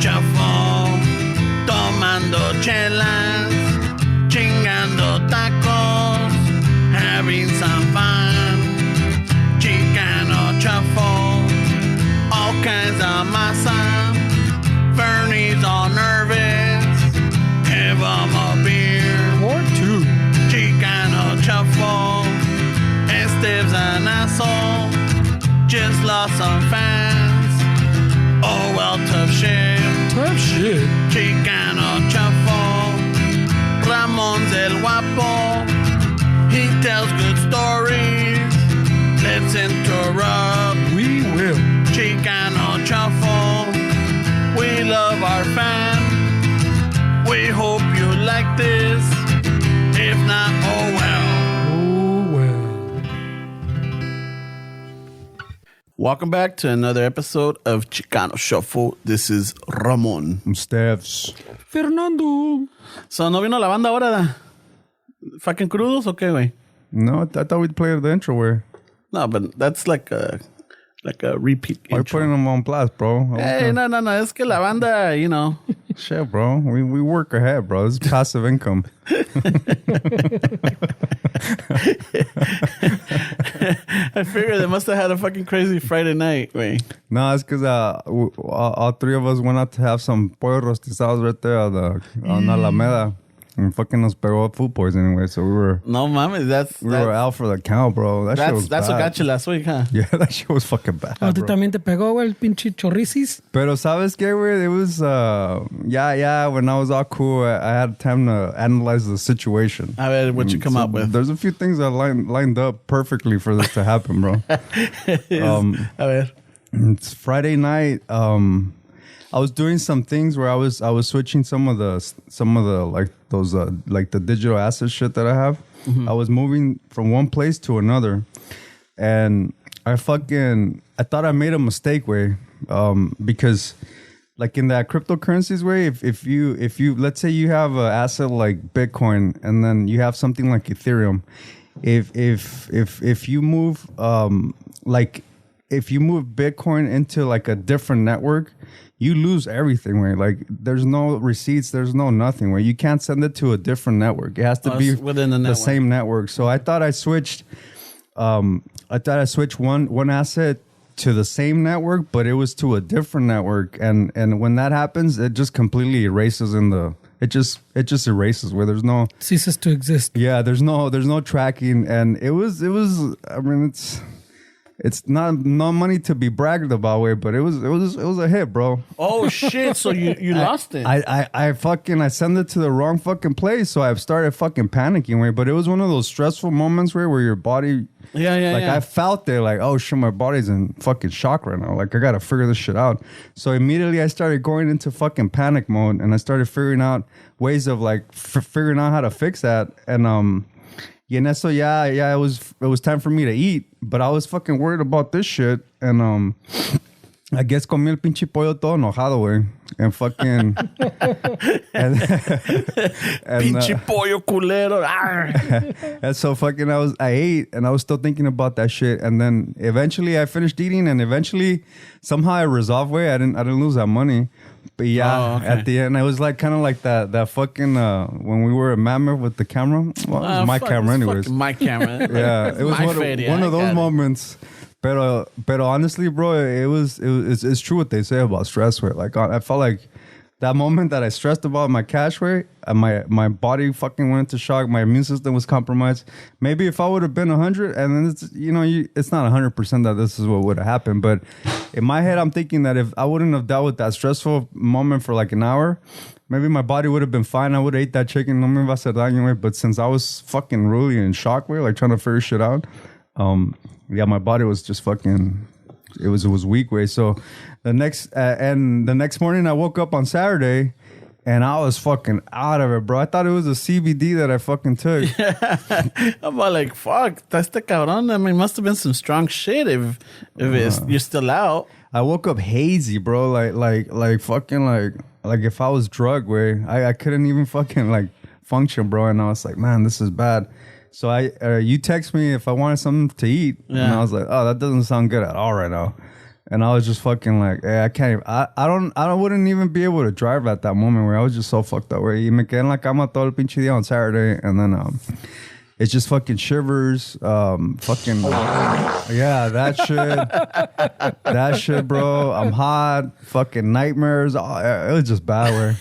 Shuffle, tomando chelas, chingando tacos, having some fun. Chicano shuffle, all kinds of masa. Bernie's all nervous, give him a beer. Or two. Chicano shuffle, Esteve's an asshole, just lost some fans. Oh well, tough shit. Tough shit. Chicano shuffle, Ramon's el guapo, he tells good stories. Let's interrupt. We will. Chicano shuffle, we love our fam. We hope you like this. If not, oh well. Oh, well. Welcome back to another episode of Chicano Shuffle. This is Ramon. I'm Stevs. Fernando. So, ¿no vino la banda ahora? ¿Fucking crudos o qué, güey? No, I thought we'd play the intro where. No, but that's like a repeat Why you intro. putting them on blast, bro? Hey, no. Es que la banda, you know. Shit, bro. We work ahead, bro. This is passive income. I figured they must have had a fucking crazy Friday night, güey. No, it's because all three of us went out to have some pollo rostizados right there on Alameda. And fucking nos pegó food poisoning anyway, so we were out for the count, bro. That shit was that's what bad. got you last week, huh? Yeah, that shit was fucking bad, ¿A ti bro. también te pegó, güey, el pinche chorricis? Pero sabes qué, güey? It was, when I was all cool, I had time to analyze the situation. A ver, what you come up with. There's a few things that lined up perfectly for this to happen, bro. A ver. It's Friday night. I was doing some things where I was switching some of the like those like the digital asset shit that I have. Mm-hmm. I was moving from one place to another, and I thought I made a mistake way, because like in that cryptocurrencies way, if you let's say you have an asset like Bitcoin and then you have something like Ethereum, if you move if you move Bitcoin into like a different network, you lose everything, right? Like there's no receipts, there's no nothing, right? You can't send it to a different network. It has to be within the same network. So I thought I switched one asset to the same network, but it was to a different network. And when that happens, it just completely erases it just erases where there's no Ceases to exist. Yeah, there's no tracking, and it was I mean it's not money to be bragged about, way, but it was a hit, bro. Oh shit! So you lost it. I sent it to the wrong fucking place, so I started fucking panicking, way. But it was one of those stressful moments where your body, I felt it, like, oh shit, my body's in fucking shock right now. Like I gotta figure this shit out. So immediately I started going into fucking panic mode, and I started figuring out ways of like figuring out how to fix that, and Y en eso it was time for me to eat, but I was fucking worried about this shit, and I guess comí el pinche pollo todo enojado, güey, and fucking pinche pollo culero. And so fucking I ate, and I was still thinking about that shit, and then eventually I finished eating, and eventually somehow I resolved, way. I didn't lose that money. But yeah, okay. At the end, it was like kind of like that fucking when we were at Mammoth with the camera. Well, it was my camera, anyways. My camera. Yeah, it was one of those moments. Pero honestly, bro, it's true what they say about stress. Where like I felt like that moment that I stressed about my cash rate, my body fucking went into shock. My immune system was compromised. Maybe if I would have been 100, and then it's not 100% that this is what would have happened. But in my head, I'm thinking that if I wouldn't have dealt with that stressful moment for like an hour, maybe my body would have been fine. I would have ate that chicken. No me iba a hacer daño, güey. But since I was fucking really in shock, way, like trying to figure shit out, my body was just fucking. It was weak, way. So the next morning, I woke up on Saturday, and I was fucking out of it, bro. I thought it was a CBD that I fucking took. I'm all like, fuck, that's the cabrón. I mean, must have been some strong shit if you're still out. I woke up hazy, bro. Like fucking like if I was drugged, way. I couldn't even fucking like function, bro. And I was like, man, this is bad. So you text me if I wanted something to eat, and I was like, oh, that doesn't sound good at all right now. And I was just fucking like, hey, I can't even, I wouldn't even be able to drive at that moment where I was just so fucked up. Where y me quedé en la cama todo el pinche día on Saturday. And then, it's just fucking shivers, fucking, yeah, that shit, bro. I'm hot, fucking nightmares. Oh, it was just bad. Where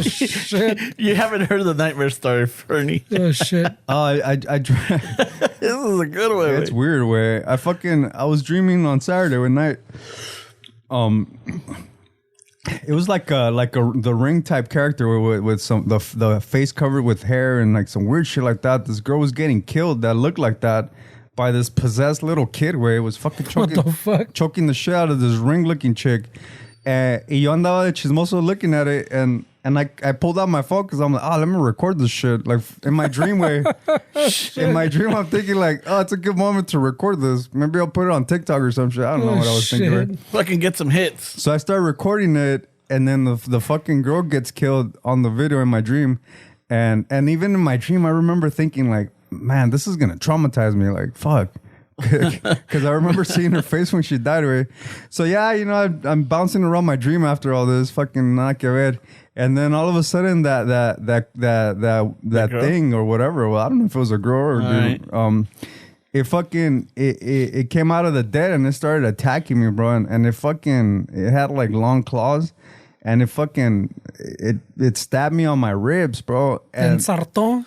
Shit. You haven't heard the nightmare story, Fernie. Oh, shit. I This is a good one. it's weird. Where I was dreaming on Saturday one night. It was like the Ring type character with some the face covered with hair and like some weird shit like that. This girl was getting killed that looked like that by this possessed little kid where it was fucking choking the shit out of this Ring looking chick. Y yo andaba de chismoso looking at it and I pulled out my phone because I'm like, let me record this shit. Like in my dream way. In my dream, I'm thinking like, it's a good moment to record this. Maybe I'll put it on TikTok or some shit. I don't know what I was thinking. Right? Fucking get some hits. So I start recording it, and then the fucking girl gets killed on the video in my dream. And even in my dream, I remember thinking like, man, this is gonna traumatize me. Like, fuck. Because I remember seeing her face when she died. Right? So yeah, I'm bouncing around my dream after all this fucking nada que ver. And then all of a sudden that thing or whatever. Well, I don't know if it was a girl or dude. Right. It came out of the dead and it started attacking me, bro. And it had like long claws. And it stabbed me on my ribs, bro. And sartón.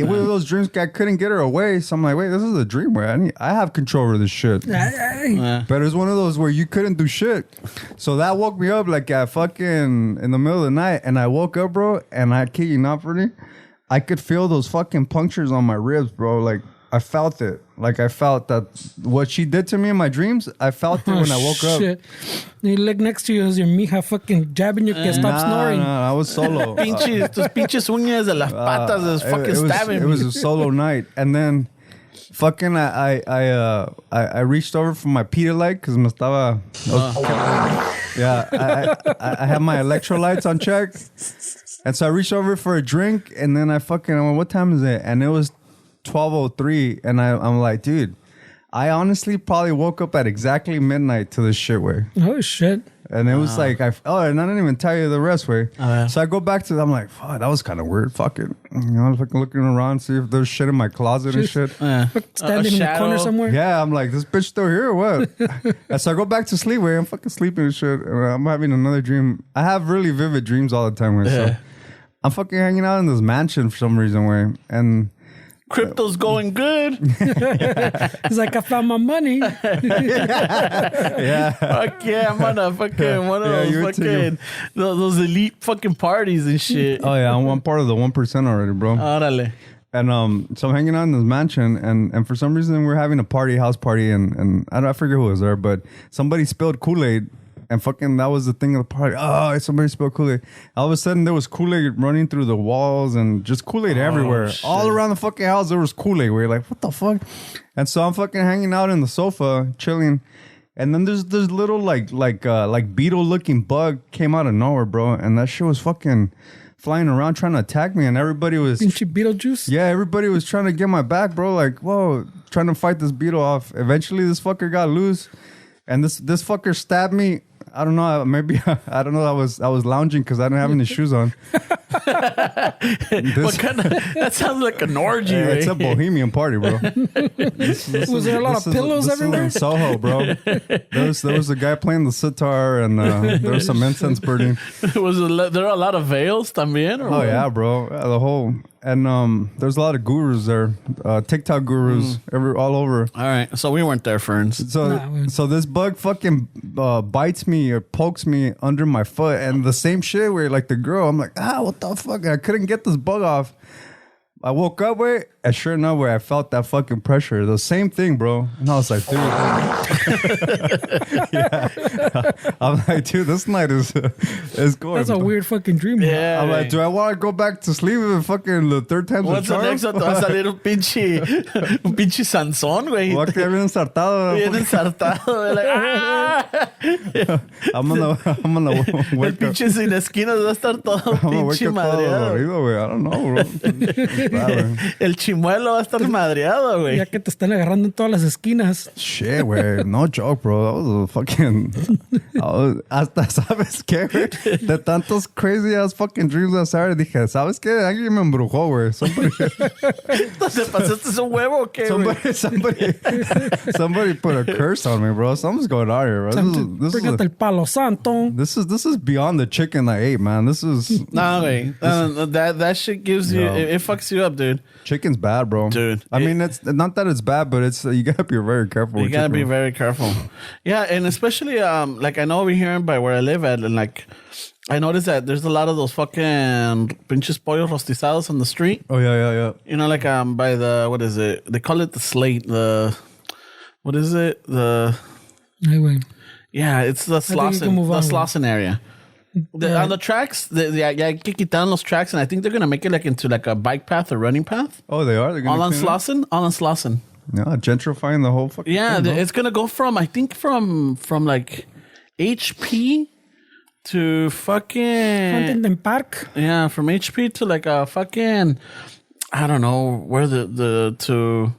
One of those dreams, I couldn't get her away. So I'm like, wait, this is a dream where I have control over this shit. But it's one of those where you couldn't do shit. So that woke me up like at fucking in the middle of the night. And I woke up, bro. And I kid you not, pretty. I could feel those fucking punctures on my ribs, bro. Like I felt it. Like I felt that what she did to me in my dreams, I felt it when I woke up. You look next to you as your mija fucking jabbing you can stop snoring. No, I was solo. Tus pinches uñas de las patas is fucking stabbing me. It was a solo night. And then fucking I reached over for my Pedialyte because me estaba... I had my electrolytes on check. And so I reached over for a drink and then I went, what time is it? And it was 12:03, and I'm like, dude, I honestly probably woke up at exactly midnight to this shit way. Oh shit! And it was like, and I didn't even tell you the rest way. So I go back to, I'm like, fuck, that was kind of weird. Fuck it, fucking looking around, see if there's shit in my closet and shit. Standing in the corner somewhere. Yeah, I'm like, this bitch still here or what? And so I go back to sleep. I'm fucking sleeping and shit. And I'm having another dream. I have really vivid dreams all the time. So I'm fucking hanging out in this mansion for some reason. And crypto's going good. It's like I found my money. Yeah. Fuck yeah, I'm on a fucking one of those fucking those elite fucking parties and shit. Oh yeah, I'm part of the 1% already, bro. Órale. And so I'm hanging out in this mansion, and for some reason we're having a house party, and I forget who was there, but somebody spilled Kool-Aid. And fucking that was the thing of the party. Oh, somebody spilled Kool-Aid. All of a sudden there was Kool-Aid running through the walls and just Kool-Aid everywhere. Shit. All around the fucking house there was Kool-Aid. We're like, what the fuck? And so I'm fucking hanging out in the sofa, chilling. And then there's this little like beetle looking bug came out of nowhere, bro. And that shit was fucking flying around trying to attack me. And everybody was... Beetlejuice? Yeah, everybody was trying to get my back, bro. Like, whoa, trying to fight this beetle off. Eventually this fucker got loose. And this fucker stabbed me. I don't know. Maybe I don't know. I was lounging because I didn't have any shoes on. What kind of? That sounds like an orgy. Yeah, it's a bohemian party, bro. Was there a lot of pillows everywhere? In Soho, bro. There was a guy playing the sitar, and there was some incense burning. There a lot of veils también? Or what? Yeah, bro. The whole. And there's a lot of gurus there, TikTok gurus, all over. All right, so we weren't there, Ferns. So this bug fucking bites me or pokes me under my foot, and the same shit where like the girl, I'm like, what the fuck? And I couldn't get this bug off. I woke up with, and sure enough, where I felt that fucking pressure. The same thing, bro. And I was like, dude. Yeah. I'm like, dude, this night is going. That's a weird fucking dream. Yeah. I'm like, do I want to go back to sleep and fucking the third time's What's the next one? Te va a salir un pinche Sansón, güey. Voy a quedar bien ensartado. Bien ensartado. Like, I'm gonna el wake up. pinche sin esquinas va a estar todo I'm gonna wake pinche up todo madreado. dolorido, güey. I don't know, bro. El chimuelo va a estar madreado, güey. Ya que te están agarrando en todas las esquinas. Shit, güey. No joke, bro. That was a fucking... hasta, ¿sabes qué, güey? De tantos crazy ass fucking dreams last Saturday, dije, ¿sabes qué? Alguien me embrujó, güey. ¿Te pasaste un huevo o qué, güey? Somebody put a curse on me, bro. Something's going on here, bro. Bring el palo santo. This is beyond the chicken I ate, man. This is... Nah, güey. That shit gives you... It fucks you up, dude. Chicken's bad, bro. Dude. I mean, it's not that it's bad, but it's you gotta be very careful. You gotta be very careful. Yeah, and especially like I know over here by where I live at, and like I noticed that there's a lot of those fucking pinches pollos rostizados on the street. Oh yeah. You know, like by the what is it? They call it the slate. The what is it? The Anyway. Yeah, it's the Slauson area. On the tracks, yeah, quitaron los tracks, and I think they're gonna make it like into like a bike path or running path. Oh, they are. They're gonna all on Slauson. Yeah, gentrifying the whole fucking. Yeah, thing, it's gonna go from I think from like HP to fucking Huntington Park. Yeah, from HP to like a fucking I don't know where to.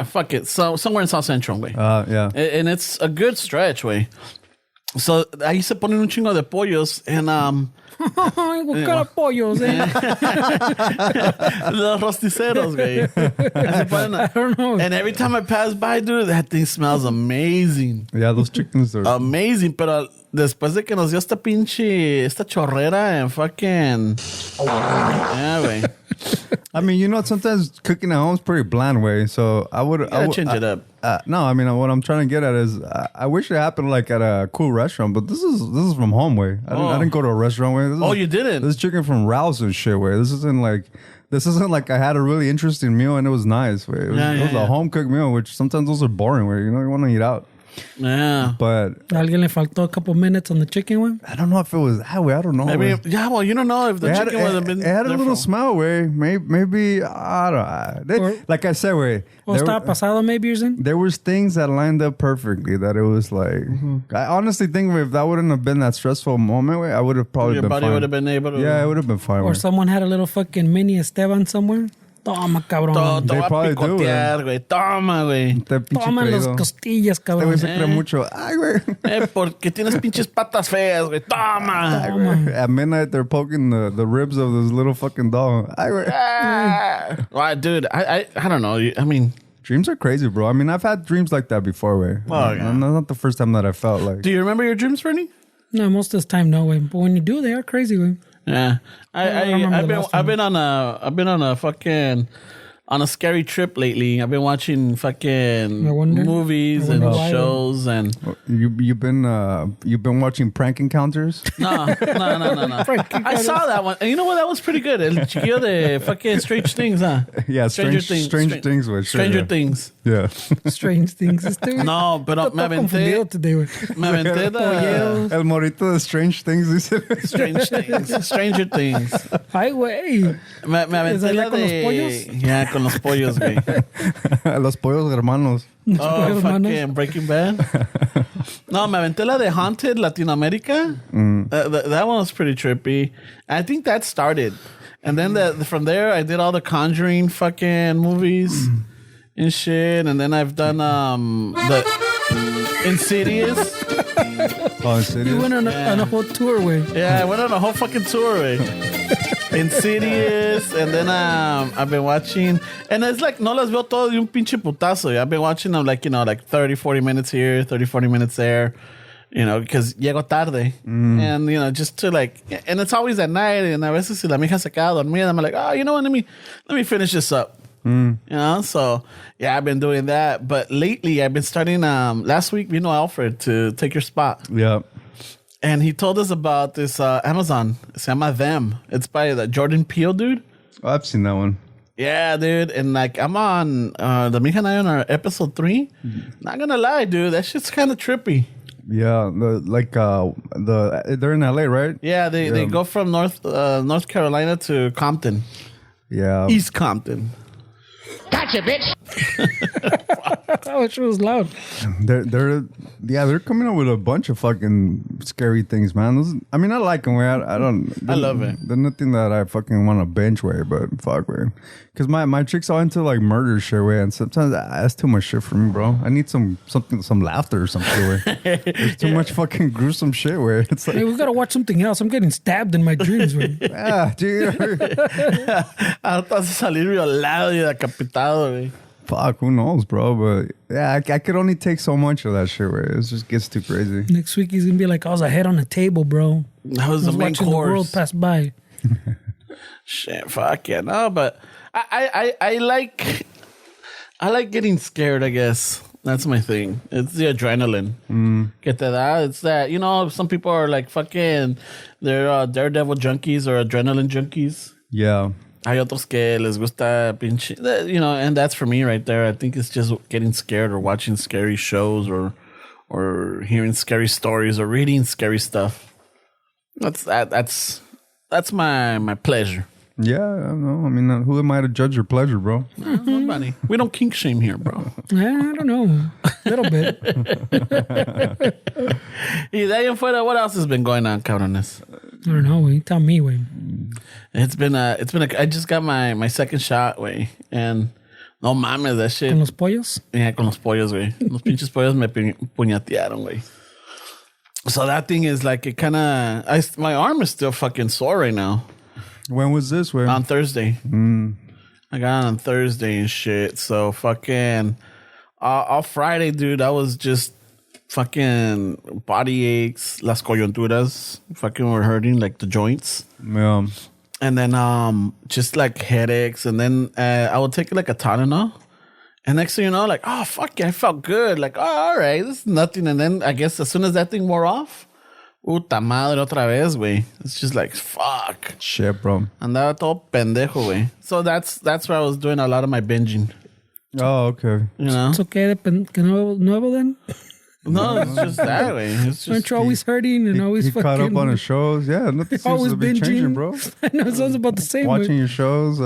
Fuck it. So somewhere in South Central, way. Yeah. And it's a good stretch, way. So ahí se ponen un chingo de pollos and What kind of pollos, eh? Los rosticeros, güey. I don't know. And every time I pass by, dude, that thing smells amazing. Yeah, those chickens are amazing. Pero después de que nos dio esta chorrera en fucking yeah, güey. I mean, you know, sometimes cooking at home is pretty bland, way. So I would change it up. No, I mean, what I'm trying to get at is, I wish it happened like at a cool restaurant, but this is from home, way. I didn't go to a restaurant, way. You didn't? This is chicken from Rouse and shit, way. This isn't like I had a really interesting meal and it was nice, way. It was a home cooked meal, which sometimes those are boring, way. You know, you want to eat out. Yeah. But alguien le faltó a couple minutes on the chicken one. I don't know if it was that way. I don't know. Maybe well, you don't know if the chicken would have been. It had a little smell, way. Maybe I don't know. Like I said, way. Estaba pasado, maybe you're saying? There was things that lined up perfectly that it was like. I honestly think if that wouldn't have been that stressful moment, way, I would have probably been fine. Your body would have been able to. Yeah, it would have been fine. Or someone had a little fucking mini Esteban somewhere. Toma, cabrón. They probably do, güey. Toma, güey. Toma las costillas, cabrón. Este güey se cree mucho. Ay, güey. Porque tienes pinches patas feas, güey. Toma. Ay, güey. At midnight, they're poking the ribs of this little fucking dog. Ay, güey. Well, dude, I don't know. I mean... Dreams are crazy, bro. I mean, I've had dreams like that before, way. Oh, yeah. That's not the first time that I felt like... Do you remember your dreams, Bernie? No, most of the time, no, way. But when you do, they are crazy, way. Yeah. I've been on a fucking... on a scary trip lately. I've been watching fucking movies and shows and you've been watching Prank Encounters? No. I saw that one. And you know what? That was pretty good. El chiquillo de fucking Strange Things, huh? Yeah, Strange Things. Stranger Things. Yeah. Strange Things. No, pero me aventé. Me aventé de El morito de Strange Things, dice. Strange Things. Stranger Things. Ay, güey. Me aventé la con los pollos? Yeah, con los pollos, güey. Los pollos hermanos. Oh, fucking Breaking Bad. No, me aventé la de Haunted Latinoamérica. That one was pretty trippy. I think that started. And then from there, I did all the Conjuring fucking movies and shit. And then I've done the Insidious. Oh, Insidious? You went on a whole tour, way. Yeah, I went on a whole fucking tour, way. Insidious, and then I've been watching, and it's like no las veo todo de un pinche putazo. I've been watching them like 30, 40 minutes here, 30, 40 minutes there, because llego tarde, and just to like, and it's always at night, and a veces si la mija se queda dormida, I'm like, oh, you know what, let me finish this up. So yeah, I've been doing that, but lately I've been starting. Last week, Alfred to take your spot. Yeah. And he told us about this Amazon. Se llama Them. It's by the Jordan Peele dude. Oh, I've seen that one. Yeah, dude. And like I'm on the Mija and I on our episode 3. Not gonna lie, dude. That shit's kind of trippy. Yeah, they're in LA, right? Yeah, they go from North Carolina to Compton. Yeah. East Compton. Gotcha, bitch. I wish it was loud. They're coming up with a bunch of fucking scary things, man. I like them. I love it. There's nothing that I fucking want to binge way, but fuck, way. Because my chick's all into like murder shit, way, and sometimes that's too much shit for me, bro. I need some laughter or something, way. There's too much fucking gruesome shit, way. It's like, Hey, we gotta watch something else. I'm getting stabbed in my dreams, man. yeah, dude. Ahorita vas a salir violado y decapitado, güey. Fuck, who knows, bro? But yeah, I could only take so much of that shit, where it just gets too crazy. Next week he's gonna be like, I was a head on a table, bro. That was the main watching course. the world pass by. Shit, fuck yeah, no, but I like getting scared. I guess that's my thing. It's the adrenaline. Que te da. It's that, you know, some people are like fucking, they're daredevil junkies or adrenaline junkies. Yeah. Hay otros que les gusta pinche, you know, and that's for me right there. I think it's just getting scared or watching scary shows or hearing scary stories or reading scary stuff. That's my pleasure. Yeah, I don't know. I mean, who am I to judge your pleasure, bro? Nobody. We don't kink shame here, bro. Yeah, I don't know. A little bit. Y de ahí en fuera, what else has been going on, cabrones? I don't know, güey. Tell me, güey. It's been I just got my second shot, güey. And no mames, that shit. ¿Con los pollos? Yeah, con los pollos, güey. Los pinches pollos me puñatearon, güey. So that thing is like, it kind of, my arm is still fucking sore right now. When was this? Where? On Thursday. I got on Thursday and shit. So fucking all Friday, dude, I was just fucking body aches, las coyunturas, fucking were hurting, like the joints. Yeah. And then just like headaches. And then I would take like a Tylenol. And next thing you know, like, oh, fuck yeah, I felt good. Like, oh, all right, this is nothing. And then I guess as soon as that thing wore off, puta madre otra vez, güey. It's just like, fuck. Shit, bro. Andaba todo pendejo, güey. So that's where I was doing a lot of my binging. Oh, okay. You know? It's okay que nuevo then? No, it's just that way. It's just, Aren't you always hurting and always he fucking... caught up on his shows. Yeah, nothing seems always to be changing, binging. bro. I know, it sounds about the same. Watching your shows,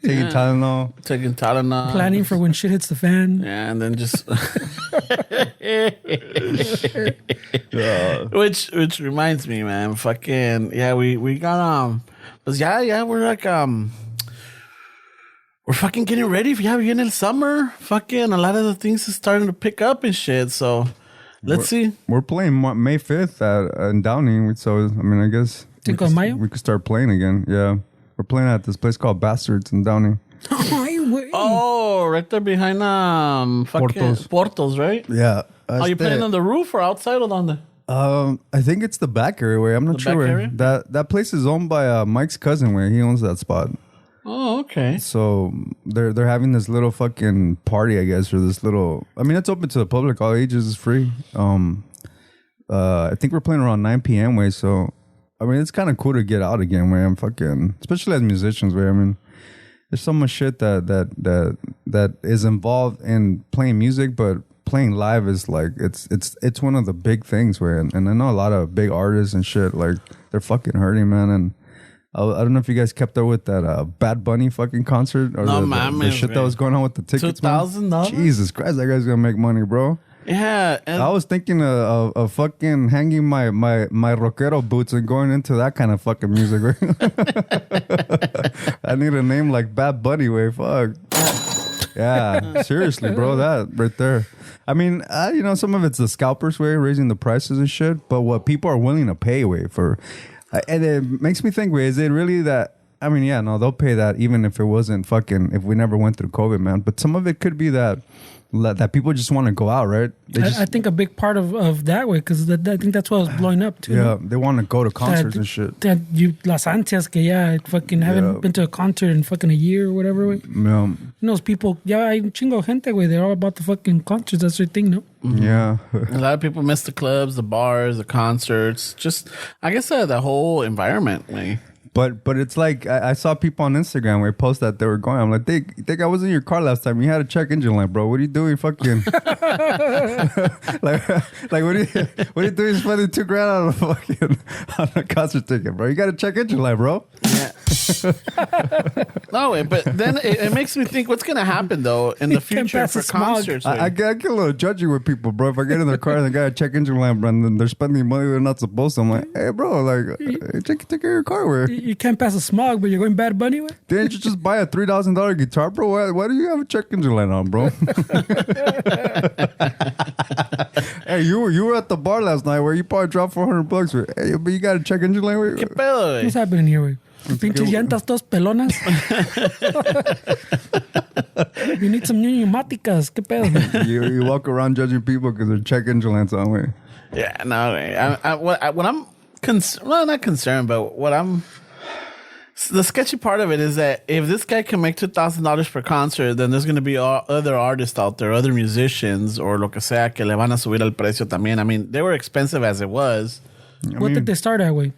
taking Tylenol. taking Tylenol. Planning for when shit hits the fan. Yeah, and then just... Which reminds me, man. Fucking... Yeah, we got... we're like... We're fucking getting ready for in the summer. Fucking a lot of the things is starting to pick up and shit. So let's see. We're playing May 5th in Downey. So, I mean, I guess Cinco de Mayo? we could start playing again. Yeah. We're playing at this place called Bastards in Downey. Oh, right there behind fucking Portos, right? Yeah. Are you playing on the roof or outside or on the... I think it's the back area way. I'm not sure where. That place is owned by Mike's cousin where he owns that spot. Oh, okay. So they're having this little fucking party, I guess, or this little. I mean, it's open to the public, all ages, is free. I think we're playing around 9 p.m. way. So, I mean, it's kind of cool to get out again. Where I'm fucking, especially as musicians. Where I mean, there's so much shit that is involved in playing music, but playing live is like it's one of the big things. Where and I know a lot of big artists and shit like they're fucking hurting, man, and. I don't know if you guys kept up with that Bad Bunny fucking concert or the shit that was going on with the tickets. $2,000? Jesus Christ, that guy's gonna make money, bro. Yeah, I was thinking of fucking hanging my rockero boots and going into that kind of fucking music. I need a name like Bad Bunny, way fuck. Yeah, seriously, bro, that right there. I mean, you know, some of it's the scalpers way, raising the prices and shit, but what people are willing to pay way for. And it makes me think, is it really that? I mean, yeah, no, they'll pay that even if it wasn't fucking, if we never went through COVID, man. But some of it could be that people just want to go out, right? I think a big part of that way, because I think that's what was blowing up too. Yeah, they want to go to concerts and shit. Las ansias que fucking haven't been to a concert in fucking a year or whatever, way. Yeah. Those people, hay un chingo de gente, way. They're all about the fucking concerts. That's their thing, no? Mm-hmm. Yeah. A lot of people miss the clubs, the bars, the concerts. Just, I guess the whole environment, like. But it's like I saw people on Instagram where they post that they were going. I'm like, think I was in your car last time. You had a check engine light, bro. What are you doing, fucking? like what are you doing? Spending $2,000 on a concert ticket, bro? You got a check engine light, bro. Yeah. No way, but then it makes me think what's gonna happen though in the future for concerts. I get a little judgy with people, bro. If I get in their car and they got a check engine lamp and then they're spending money they're not supposed to, I'm like, hey, bro, like, take care of your car, where? You can't pass a smog, but you're going Bad Bunny with? Didn't you just buy a $3,000 guitar, bro? Why do you have a check engine light on, bro? Hey, you were at the bar last night where you probably dropped $400. Hey, but you got a check engine light. ¿Qué pedo, What's happening here, güey? Pinches llantas todas pelonas. You need some new pneumáticas. ¿Qué pedo? You walk around judging people because their check engine lights on, way. Yeah, no, what I'm not concerned, but what I'm the sketchy part of it is that if this guy can make $2,000 per concert, then there's going to be other artists out there, other musicians, or lo que sea que le van a subir el precio también. I mean, they were expensive as it was. What did they start at, way?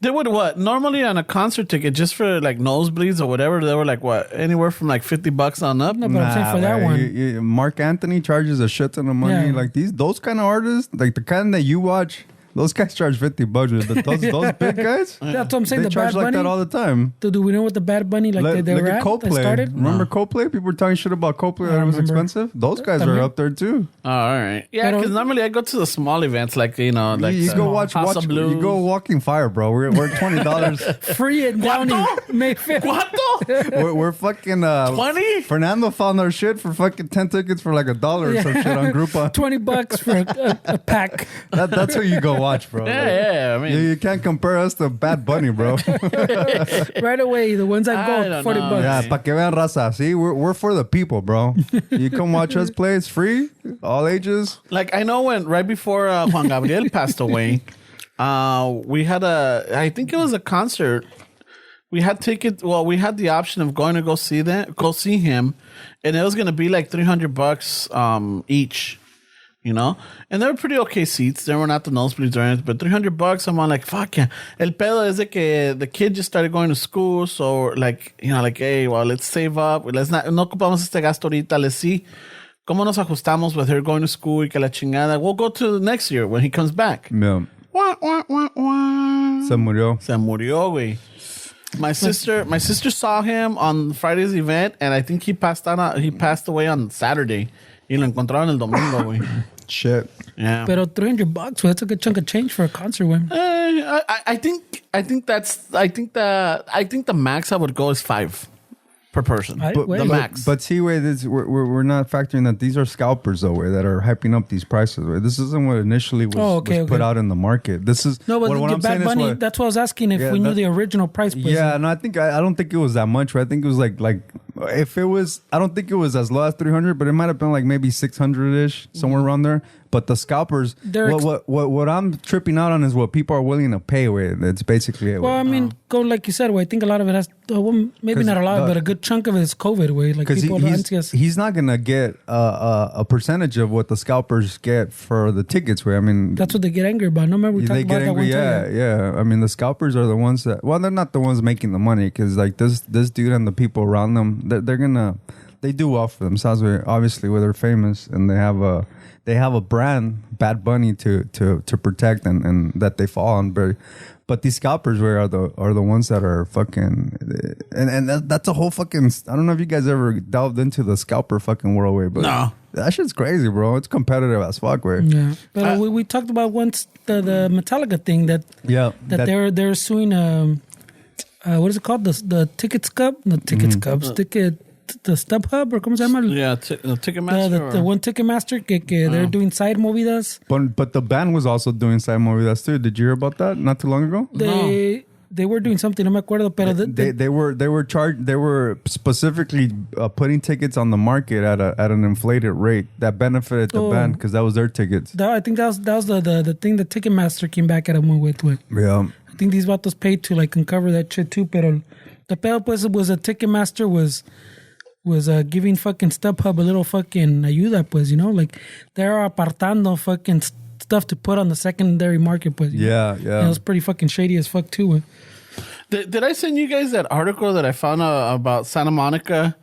They would what? Normally on a concert ticket, just for like nosebleeds or whatever, they were like what? Anywhere from like $50 on up. No, but I'm saying for that one. Mark Anthony charges a shit ton of money. Yeah. Like those kind of artists, like the kind that you watch. Those guys charge $50, but those big guys, that's what I'm saying. They the charge Bad like Bunny, that all the time. Do we know what the Bad Bunny they look were at at? Coldplay. They started? Remember Coldplay? People were talking shit about Coldplay that it was expensive. Those guys are up there too. Oh, all right. Yeah, because normally I go to the small events, like you go watch you go Walking Fire, bro. We're $20 free and down in May 5th. ¿Cuánto? we're fucking 20. Fernando found our shit for fucking 10 tickets for like $1 or some shit on Groupon. $20 for a pack. That's who you go watch, bro. Yeah. I mean, you can't compare us to Bad Bunny, bro. Right away, the ones I go, $40. Yeah, pa que vean raza. See, we're for the people, bro. You come watch us play. It's free, all ages. Like I know when right before Juan Gabriel passed away, we had I think it was a concert. We had tickets. Well, we had the option of going to go see him, and it was going to be like $300 each. You know, and they were pretty okay seats. They were not the nosebleeds or anything, but $300. I'm like, fuck yeah. El pedo es de que the kid just started going to school, so like, hey, well, let's save up. No ocupamos este gasto ahorita. Let's see cómo nos ajustamos with her going to school y que la chingada. We'll go to next year when he comes back. Yeah. Wah, wah, wah, wah. Se murió. Se murió, güey. My sister saw him on Friday's event, and I think he passed away on Saturday. Y lo encontraron el domingo, güey. Shit. Yeah. Pero $300, that's a good chunk of change for a concert, güey. I think the max I would go is $5 per person. The max. But see, we're not factoring that these are scalpers though, that are hyping up these prices. This isn't what initially was put out in the market. This is no, but what I'm Bad Bunny. That's what I was asking if we knew the original price. Yeah, no, I don't think it was that much. I think it was like if it was, I don't think it was as low as 300, but it might have been like maybe 600-ish, somewhere around there. But the scalpers, what I'm tripping out on is what people are willing to pay with. It's basically it. Well, I mean, go like you said, I think a lot of it has, maybe not a lot, but a good chunk of it is COVID, way. Like people he's not gonna get a percentage of what the scalpers get for the tickets, way. I mean, that's what they get angry about. No, remember we talked about that one time. Yeah. I mean, the scalpers are the ones that. Well, they're not the ones making the money because like this dude and the people around them, they do well for themselves. Obviously, where they're famous and they have a brand, Bad Bunny, to protect and that they fall on. But these scalpers are the ones that are fucking and that's a whole fucking. I don't know if you guys ever delved into the scalper fucking world, way, but no, that shit's crazy, bro. It's competitive as fuck, way. Yeah, but we talked about once the Metallica thing that they're suing what is it called, the Ticket Scub, the Ticket Scubs, the StubHub, or ¿cómo se llama? Yeah, the Ticketmaster. The one Ticketmaster que they're doing side movidas. But the band was also doing side movidas too. Did you hear about that not too long ago? They were doing something, no me acuerdo, pero they were specifically putting tickets on the market at an inflated rate that benefited the band because that was their tickets. I think that was the thing that Ticketmaster came back at them with. Yeah. I think these vatos paid to like uncover that shit too, pero the pedo pues was a Ticketmaster was giving fucking StubHub a little fucking ayuda, pues, like they're apartando fucking stuff to put on the secondary market, pues. Yeah. It was pretty fucking shady as fuck too. Did I send you guys that article that I found about Santa Monica?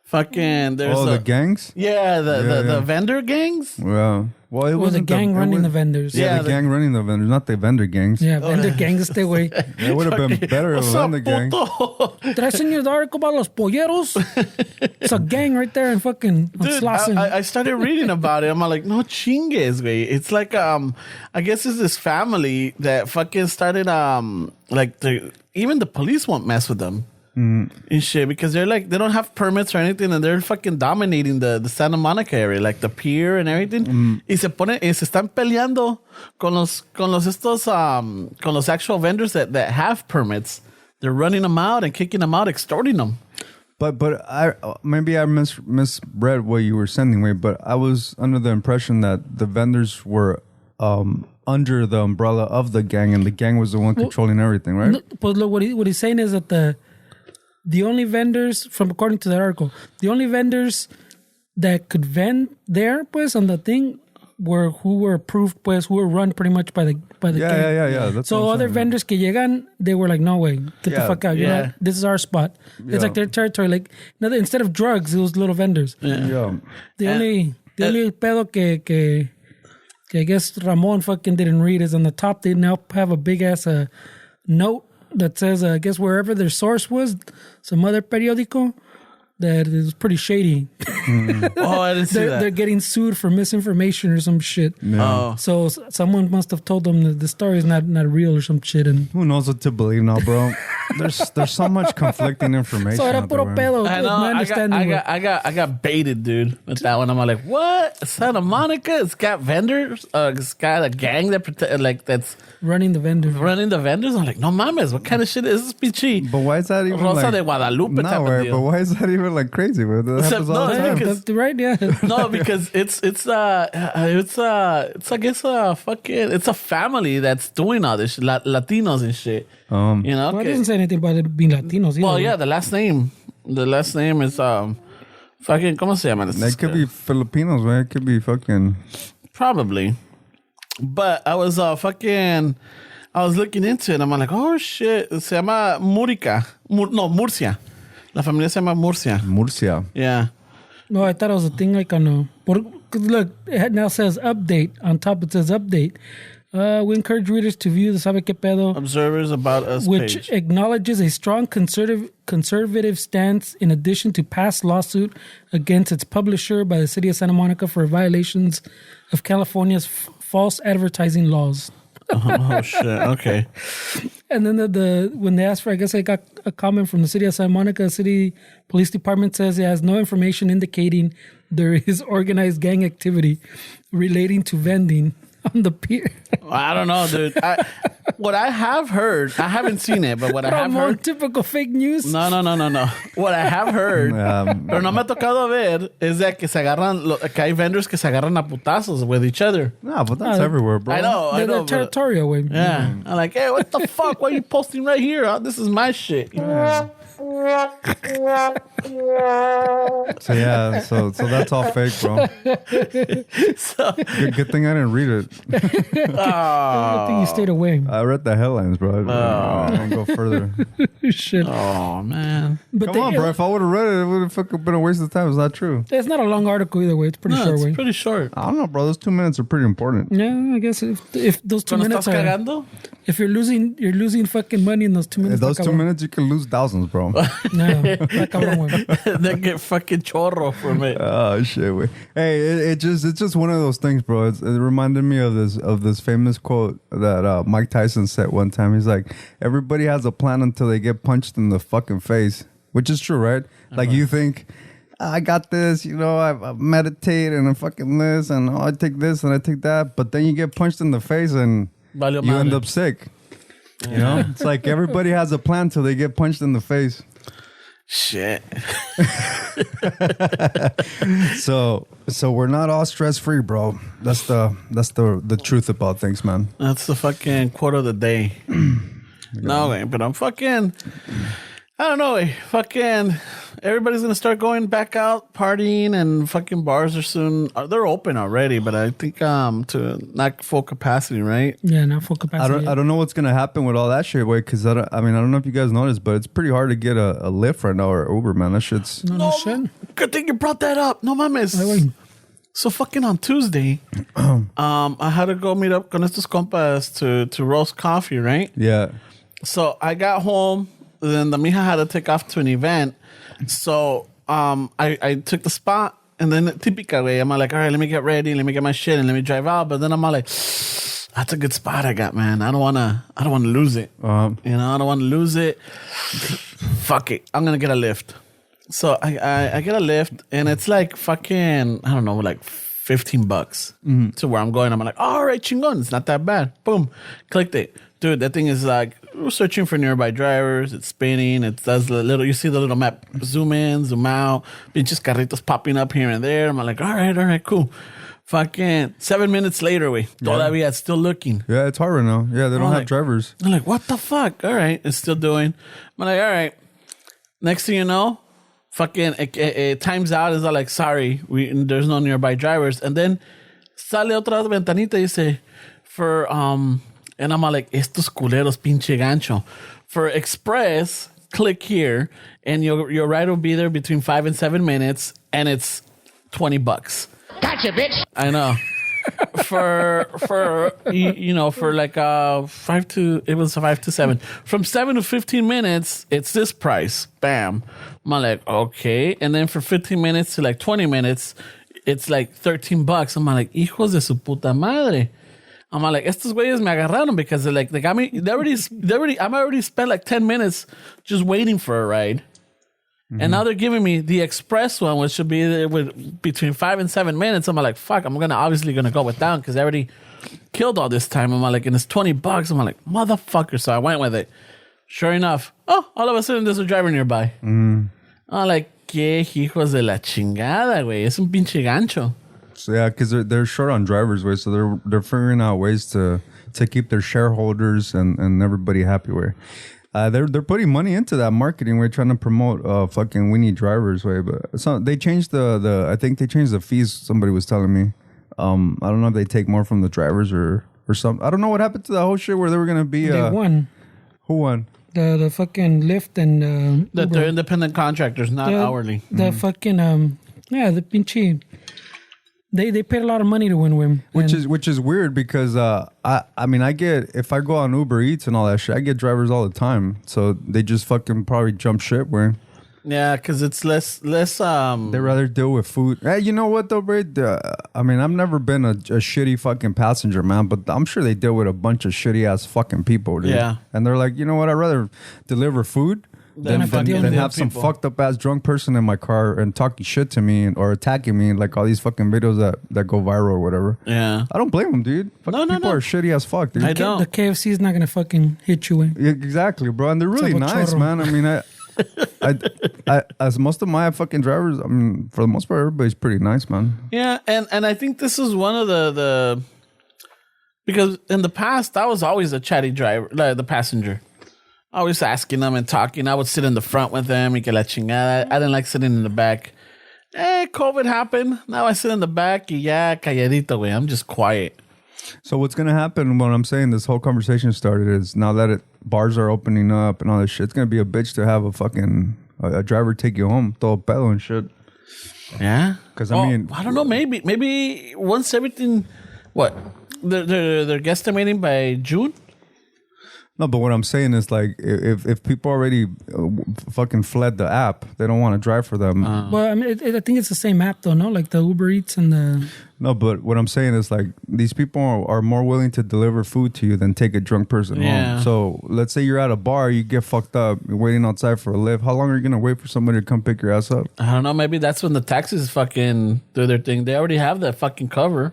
Fucking, there's the gangs? Yeah, the vendor gangs. Well, Well, it Or the wasn't gang running the vendors. Yeah, the gang running the vendors, not the vendor gangs. Yeah, vendor gangs stay away. It would have been better if it was the gang. Did I send you the article about los polleros? It's a gang right there in fucking Dude, I started reading about it. I'm like, no chingues, güey. It's like, I guess it's this family that fucking started, like, even the police won't mess with them. And shit, because they're like, they don't have permits or anything, and they're fucking dominating the Santa Monica area, like the pier and everything. Y se están peleando con los actual vendors that have permits. They're running them out and kicking them out, extorting them. But I misread what you were sending me, but I was under the impression that the vendors were under the umbrella of the gang, and the gang was the one controlling everything, right? But look, what he's saying is that the only vendors, according to that article, the only vendors that could vend there, pues, on the thing, who were approved, pues, who were run pretty much by the gang. Yeah. That's so other vendors que llegan, they were like, no way, get the fuck out. You know, this is our spot. It's like their territory. Like, instead of drugs, it was little vendors. Yeah. The only pedo que I guess Ramon fucking didn't read is on the top. They now have a big ass note that says, I guess wherever their source was, some other periódico, that is pretty shady. Oh, I didn't see that. They're getting sued for misinformation or some shit. No. So someone must have told them that the story is not real or some shit. And who knows what to believe now, bro? There's so much conflicting information. So era puro pedo. I know. I got baited, dude, with that one. I'm like, what? Santa Monica? It's got vendors. It's got a gang that that's running the vendors. I'm like, no mames. What kind of shit is this, pichi? But why is that even Rosa de Guadalupe type of deal? But why is that even like crazy? Bro? That happens all the time. Right? Yeah. No, because it's I guess it's a family that's doing all this shit, Latinos and shit. You know, well, it doesn't say anything about it being Latinos. Well, yeah, the last name is fucking. ¿Cómo se llama? It could be Filipinos, man. It could be fucking. Probably, but I was I was looking into it. And I'm like, oh shit, se llama Murcia. La familia se llama Murcia. Yeah. No, I thought it was a thing like on look, it now says update. On top it says update. We encourage readers to view the Sabe Que Pedo Observers About Us which page. Acknowledges a strong conservative stance in addition to past lawsuit against its publisher by the city of Santa Monica for violations of California's false advertising laws. Oh shit! Okay. And then when they asked for, I guess I got a comment from the city of Santa Monica. City police department says it has no information indicating there is organized gang activity relating to vending on the pier. I don't know, dude. What I have heard, I haven't seen it, but what I have heard, typical fake news. No. What I have heard, pero no me ha tocado ver, is that que hay vendors que se agarran a putazos with each other. No, but that's everywhere, bro. I know. They're territorial way. Yeah. I'm like, hey, what the fuck? Why are you posting right here? Huh? This is my shit. So that's all fake, bro. Good thing I didn't read it. I think you stayed away. I read the headlines, bro. I didn't go further. Shit. Oh man. But Come on, bro. If I would have read it, it would have fucking been a waste of time. It's not true. It's not a long article either way. It's pretty short way. It's pretty short. I don't know, bro. Those 2 minutes are pretty important. Yeah, I guess if those 2 minutes are, cagando? If you're losing fucking money in those 2 minutes. In those 2 minutes, you can lose thousands, bro. No, they get fucking chorro from it. Oh shit! Wait. Hey, it's just one of those things, bro. It reminded me of this famous quote that Mike Tyson said one time. He's like, "Everybody has a plan until they get punched in the fucking face," which is true, right? Like you think, I got this, you know, I meditate and I fucking this and I take this and I take that, but then you get punched in the face and you end up sick. You know, it's like everybody has a plan till they get punched in the face. Shit. So we're not all stress free, bro. That's the truth about things, man. That's the fucking quote of the day. No, way, but I'm fucking. I don't know. Fucking everybody's gonna start going back out partying, and fucking bars are soon. They're open already, but I think to not full capacity, right? Yeah, not full capacity. I don't know what's gonna happen with all that shit, wait, because I don't know if you guys noticed, but it's pretty hard to get a Lyft right now or Uber, man. That shit's no shit. Good thing you brought that up. No mames. So fucking on Tuesday, I had to go meet up con estos compas to roast coffee, right? Yeah. So I got home, then the mija had to take off to an event. So I took the spot, and then típica way, I'm like, all right, let me get ready, let me get my shit, and let me drive out. But then I'm like, that's a good spot I got, man. I don't wanna lose it. You know, I don't wanna lose it. Fuck it, I'm gonna get a lift. So I get a lift, and it's like fucking, I don't know, like $15 to where I'm going. I'm like, all right, chingon, it's not that bad. Boom, clicked it. Dude, that thing is like, we're searching for nearby drivers. It's spinning. It does the little, you see the little map, zoom in, zoom out. Pinches carritos popping up here and there. I'm like, all right, cool. Fucking 7 minutes later, todavía it's still looking. Yeah, it's hard right now. Yeah, they don't have drivers. I'm like, what the fuck? All right, it's still doing. I'm like, all right. Next thing you know, fucking it times out. Is like, sorry, there's no nearby drivers. And then sale otra ventanita y dice, for and I'm like, estos culeros pinche gancho. For express, click here, and your ride will be there between 5 and 7 minutes, and it's $20. Gotcha, bitch. I know. for like 5 to 7. From 7 to 15 minutes, it's this price. Bam. I'm like, okay. And then for 15 minutes to like 20 minutes, it's like $13. I'm like, hijos de su puta madre. I'm like, estos güeyes me agarraron because they got me. I'm already spent like 10 minutes just waiting for a ride. Mm-hmm. And now they're giving me the express one, which should be there with between 5 and 7 minutes. I'm like, fuck, I'm obviously gonna go with that because I already killed all this time. I'm like, and it's $20. I'm like, motherfucker. So I went with it. Sure enough, all of a sudden there's a driver nearby. I'm like, que hijos de la chingada, güey. Es un pinche gancho. So yeah, because they're short on drivers, way. So they're figuring out ways to keep their shareholders and everybody happy. Way, they're putting money into that marketing. We're trying to promote fucking we need drivers. Way, but so they changed the I think they changed the fees. Somebody was telling me. I don't know if they take more from the drivers or something. I don't know what happened to that whole shit where they were gonna be. They won. Who won? The fucking Lyft and they're independent contractors, not hourly. The fucking the pinche. They paid a lot of money to win. Which is weird because I mean I get, if I go on Uber Eats and all that shit, I get drivers all the time. So they just fucking probably jump ship where. Yeah, because it's less. They rather deal with food. Hey, you know what though, bro? I mean, I've never been a shitty fucking passenger, man, but I'm sure they deal with a bunch of shitty ass fucking people, dude. Yeah. And they're like, you know what? I'd rather deliver food than have some fucked up ass drunk person in my car and talking shit to me or attacking me, like all these fucking videos that go viral or whatever. Yeah. I don't blame them, dude. People are shitty as fuck, dude. I don't. The KFC is not gonna fucking hit you in. Yeah, exactly, bro. And they're really nice, man. I mean, I as most of my fucking drivers, I mean, for the most part, everybody's pretty nice, man. Yeah, and I think this is one of the because in the past I was always a chatty driver, like the passenger. Always asking them and talking. I would sit in the front with them. Y que la chingada. I didn't like sitting in the back. COVID happened. Now I sit in the back. Y ya calladito, güey. I'm just quiet. So what's going to happen when I'm saying this whole conversation started is now that bars are opening up and all this shit, it's going to be a bitch to have a driver take you home, throw a pedo and shit. Yeah? Because I mean... I don't know. Maybe once everything... What? They're guesstimating by June? No, but what I'm saying is like if people already fucking fled the app, they don't want to drive for them. Well, I mean, I think it's the same app though, no? Like the Uber Eats and the... No, but what I'm saying is like these people are more willing to deliver food to you than take a drunk person home. So let's say you're at a bar, you get fucked up, you're waiting outside for a lift. How long are you going to wait for somebody to come pick your ass up? I don't know. Maybe that's when the taxis fucking do their thing. They already have that fucking cover.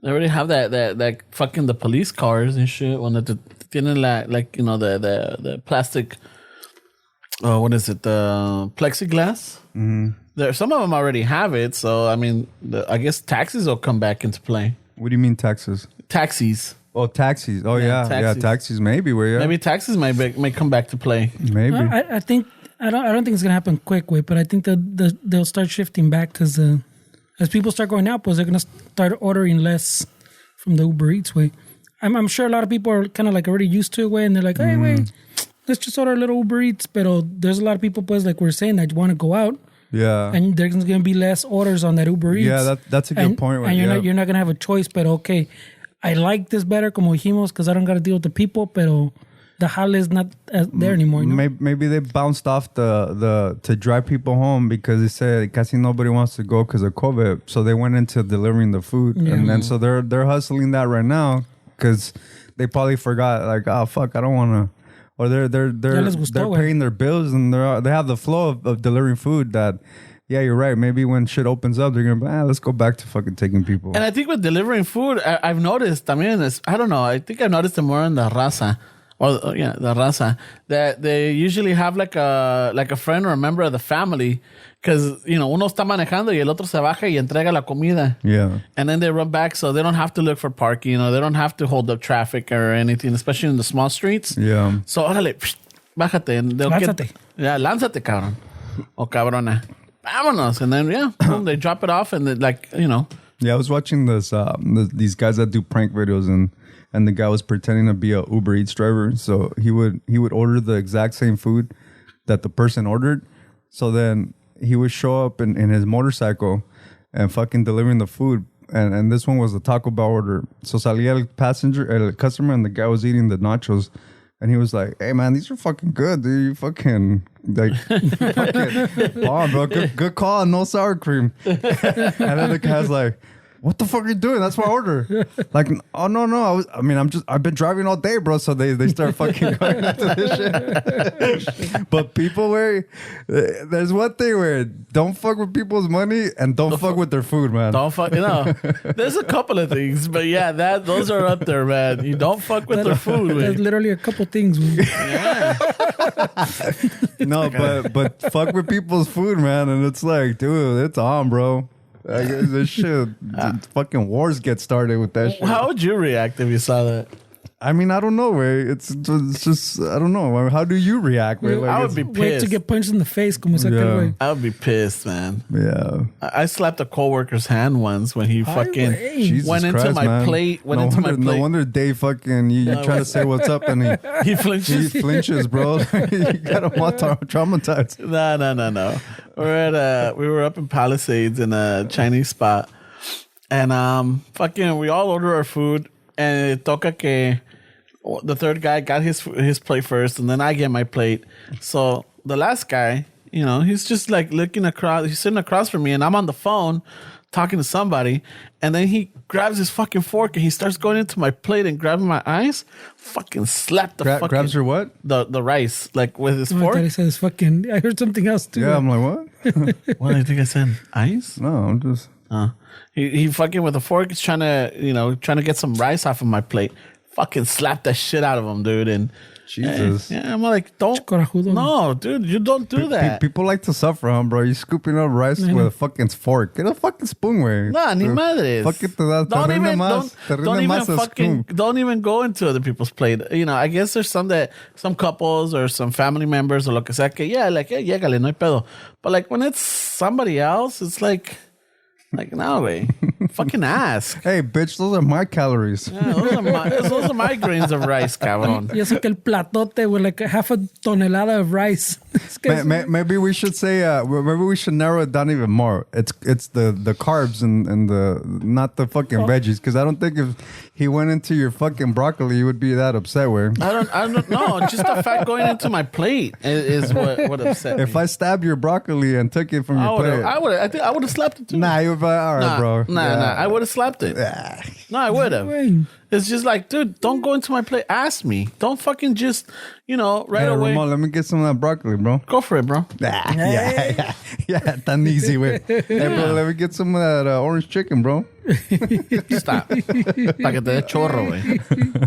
They already have that fucking the police cars and shit. When the tienen like you know the plastic. What is it? The plexiglass. Mm-hmm. There, some of them already have it. So I mean, I guess taxis will come back into play. What do you mean taxis? Taxis. Oh, taxis. Oh yeah, taxis. Maybe maybe taxis may come back to play. Maybe. I think I don't think it's gonna happen quick, but I think that they'll start shifting back because as people start going out, they're gonna start ordering less from the Uber Eats way. I'm sure a lot of people are kind of like already used to it way, and they're like, hey, let's just order a little Uber Eats. But there's a lot of people, like we're saying, that want to go out Yeah. And there's going to be less orders on that Uber Eats. Yeah, that's a good point. And you're not going to have a choice, but okay, I like this better, como dijimos, because I don't got to deal with the people, pero the hall is not there anymore. You know? Maybe they bounced off the to drive people home because they said casi nobody wants to go because of COVID. So they went into delivering the food, and then so they're hustling that right now because they probably forgot like, oh fuck, I don't want to, or they're paying their bills and they have the flow of delivering food that. Yeah, you're right. Maybe when shit opens up, they're gonna be, let's go back to fucking taking people. And I think with delivering food, I've noticed. I mean, I don't know. I think I've noticed it more in the raza, the raza, that they usually have like a friend or a member of the family, because uno está manejando y el otro se baja y entrega la comida. Yeah. And then they run back, so they don't have to look for parking. They don't have to hold up traffic or anything, especially in the small streets. Yeah. So órale, bájate. Lánzate. Lánzate, cabrón. O cabrona. Vámonos. And then, boom, they drop it off and Yeah, I was watching these guys that do prank videos and the guy was pretending to be a Uber Eats driver. So he would order the exact same food that the person ordered. So then he would show up in his motorcycle and fucking delivering the food. And this one was a Taco Bell order. So salía el customer, and the guy was eating the nachos. And he was like, hey, man, these are fucking good, dude. You fucking, fucking bomb, bro. Good call. No sour cream. And then the guy's like, what the fuck are you doing? That's my order. Like, oh, no. I've been driving all day, bro. So they start fucking going into this shit. But people there's one thing where don't fuck with people's money and don't fuck with their food, man. Don't fuck, there's a couple of things, but yeah, those are up there, man. You don't fuck with their food. There's literally a couple things. Yeah. No, but fuck with people's food, man. And it's like, dude, it's on, bro. This shit, fucking wars get started with that shit. How would you react if you saw that? I mean, I don't know, way. It's just, I don't know. How do you react? Like, I would be pissed. Wait to get punched in the face. Como way. I would be pissed, man. Yeah. I slapped a coworker's hand once when he fucking went into my plate. No wonder Dave fucking, you try to say what's up and he flinches. He flinches, bro. You got him all traumatized. No. We were up in Palisades in a Chinese spot. And fucking, we all order our food. And it toca que the third guy got his plate first, and then I get my plate. So the last guy, he's just like looking across. He's sitting across from me, and I'm on the phone talking to somebody. And then he grabs his fucking fork, and he starts going into my plate and grabbing my eyes. Fucking slap the fucking... Grabs your what? The rice, like with his fork. I said fucking... I heard something else, too. Yeah, I'm like, what? What, I think I said ice? No, I'm just... He fucking with a fork is trying to get some rice off of my plate. Fucking slap that shit out of him, dude. And Jesus. Yeah, I'm like, don't. No, dude, you don't do that. People like to suffer, huh, bro? You scooping up rice with a fucking fork. Get a fucking spoon, way. Nah, ni madres. Don't even go into other people's plate. I guess there's some couples or some family members or lo que sea que, llégale, no hay pedo. But like when it's somebody else, it's like no way. Fucking ask. Hey, bitch, those are my calories. Yeah, those are my grains of rice, cabrón. Y eso que el platote with like half a tonelada of rice. Maybe we should say, maybe we should narrow it down even more. It's the carbs and the, not the fucking veggies. Because I don't think if he went into your fucking broccoli, you would be that upset with. I don't know. Just the fact going into my plate is what upset me. If I stabbed your broccoli and took it from your plate. I think I would have slapped it too. Nah, you would be like, all right, bro. Nah, I would have slapped it. No, I would have. It's just like, dude, don't go into my plate. Ask me. Don't fucking just, right away. Ramon, let me get some of that broccoli, bro. Go for it, bro. Yeah, tan easy, way. Hey, bro, let me get some of that orange chicken, bro. Stop. Pa' que te dé chorro, güey.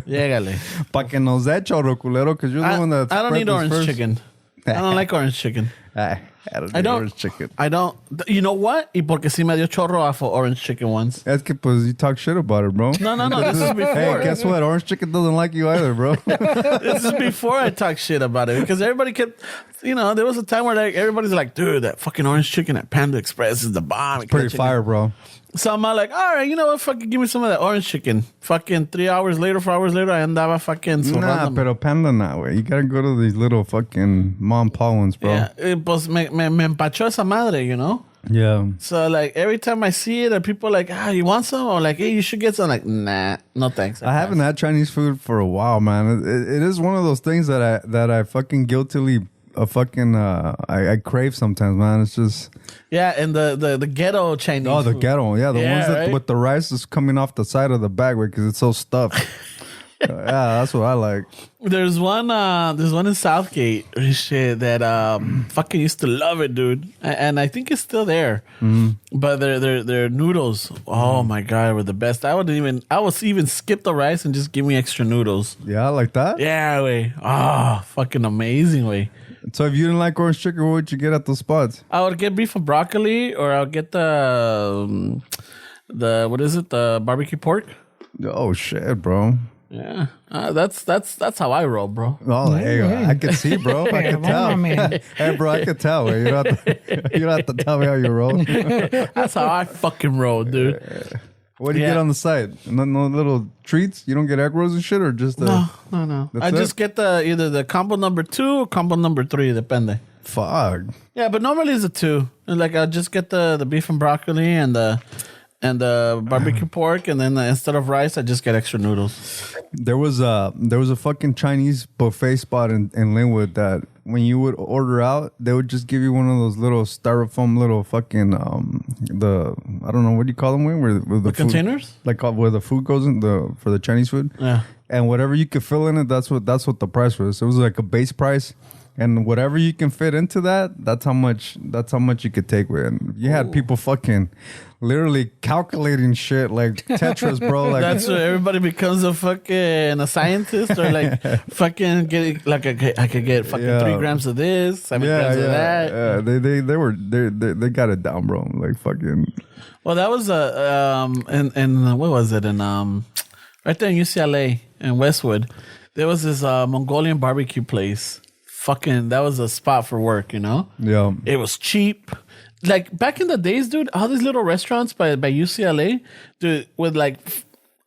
Llégale. Pa' que nos dé chorro, culero, because you're the one that's I don't need orange first. chicken. I don't like orange chicken. I don't need orange chicken. I don't. You know what? Y porque sí me dio chorro off of orange chicken once. Es que pues you talk shit about it, bro. No. This is before. Hey, guess what? Orange chicken doesn't like you either, bro. This is before I talk shit about it because everybody kept, there was a time where everybody's like, dude, that fucking orange chicken at Panda Express is the bomb. It's pretty fire, bro. So I'm like, all right, you know what? Fucking give me some of that orange chicken. Fucking 4 hours later, I andaba fucking Nah, pero Panda nah, way. You gotta go to these little fucking mom and pop ones, bro. Yeah, pues me me empachó esa madre, you know? Yeah. So, like, every time I see it and people are like, you want some? Or like, hey, you should get some. I'm like, nah, no thanks. I haven't had Chinese food for a while, man. It is one of those things that I fucking guiltily I crave sometimes, man. It's just... Yeah, and the ghetto Chinese Oh, the food. ghetto. Yeah, the ones that right? with the rice is coming off the side of the bag because it's so stuffed. Yeah, that's what I like. There's one in Southgate shit that fucking used to love it, dude. And I think it's still there. But their noodles, oh my god, were the best. I would even skip the rice and just give me extra noodles. Yeah, like that? Yeah, way. Fucking amazing way. So if you didn't like orange chicken, what would you get at those spots? I would get beef and broccoli, or I'll get the what is it? The barbecue pork. Oh shit, bro. Yeah, that's how I roll, bro. Oh, hey, I can see, bro. I can tell. Hey, bro, I can tell. You don't have to tell me how you roll. That's how I fucking roll, dude. What do you get on the side? No little treats? You don't get egg rolls and shit, or just no. I it? just get either the combo number 2 or combo number 3, depende. Fuck. Yeah, but normally it's a 2. Like I'll just get the beef and broccoli and the barbecue pork, and then instead of rice, I just get extra noodles. There was a fucking Chinese buffet spot in Linwood that when you would order out, they would just give you one of those little styrofoam little fucking I don't know, what do you call them, Wayne? Where the food, containers, like where the food goes in for the Chinese food. Yeah, and whatever you could fill in it, that's what the price was. It was like a base price. And whatever you can fit into that's how much you could take with. And you had people fucking literally calculating shit like Tetris, bro. Like that's where everybody becomes a scientist, or like fucking get like I could get fucking 3 grams of this, 7 grams of that. Yeah, they got it down, bro. Like fucking. Well, that was and what was it in right there in UCLA in Westwood, there was this Mongolian barbecue place. Fucking, that was a spot for work, you know? Yeah. It was cheap. Like, back in the days, dude, all these little restaurants by UCLA, dude, with like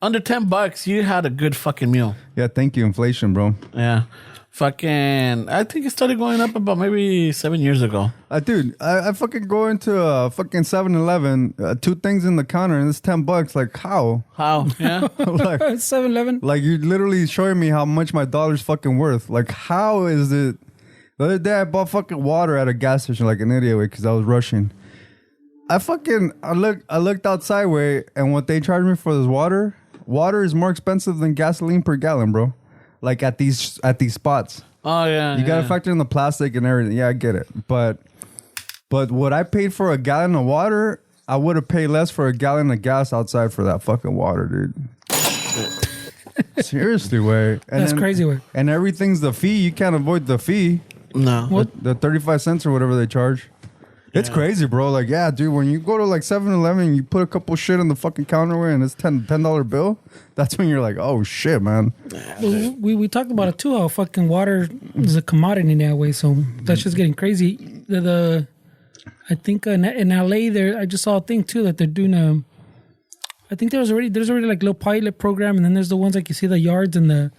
under $10, you had a good fucking meal. Yeah, thank you, inflation, bro. Yeah. Fucking, I think it started going up about maybe 7 years ago. Dude, I fucking go into a fucking 7-Eleven, 2 things in the counter, and it's $10. Like, how? How? Yeah. Like 7-Eleven. Like, you're literally showing me how much my dollar's fucking worth. Like, how is it? The other day, I bought fucking water at a gas station like an idiot because I was rushing. I looked outside way, and what they charged me for this water is more expensive than gasoline per gallon, bro. Like at these spots. Oh yeah. You gotta factor in the plastic and everything. Yeah, I get it. But what I paid for a gallon of water, I would have paid less for a gallon of gas outside for that fucking water, dude. Seriously, way. That's crazy, way. And everything's the fee. You can't avoid the fee. No. What? The 35 cents or whatever they charge. It's crazy, bro. Like, yeah, dude, when you go to like 7-Eleven, you put a couple shit on the fucking counterware and it's $10 bill, that's when you're like, oh shit, man. Well, we talked about it too, how fucking water is a commodity now, way. So that's just getting crazy. I think in LA there, I just saw a thing too that they're doing I think there's already like a little pilot program, and then there's the ones like you see the yards and the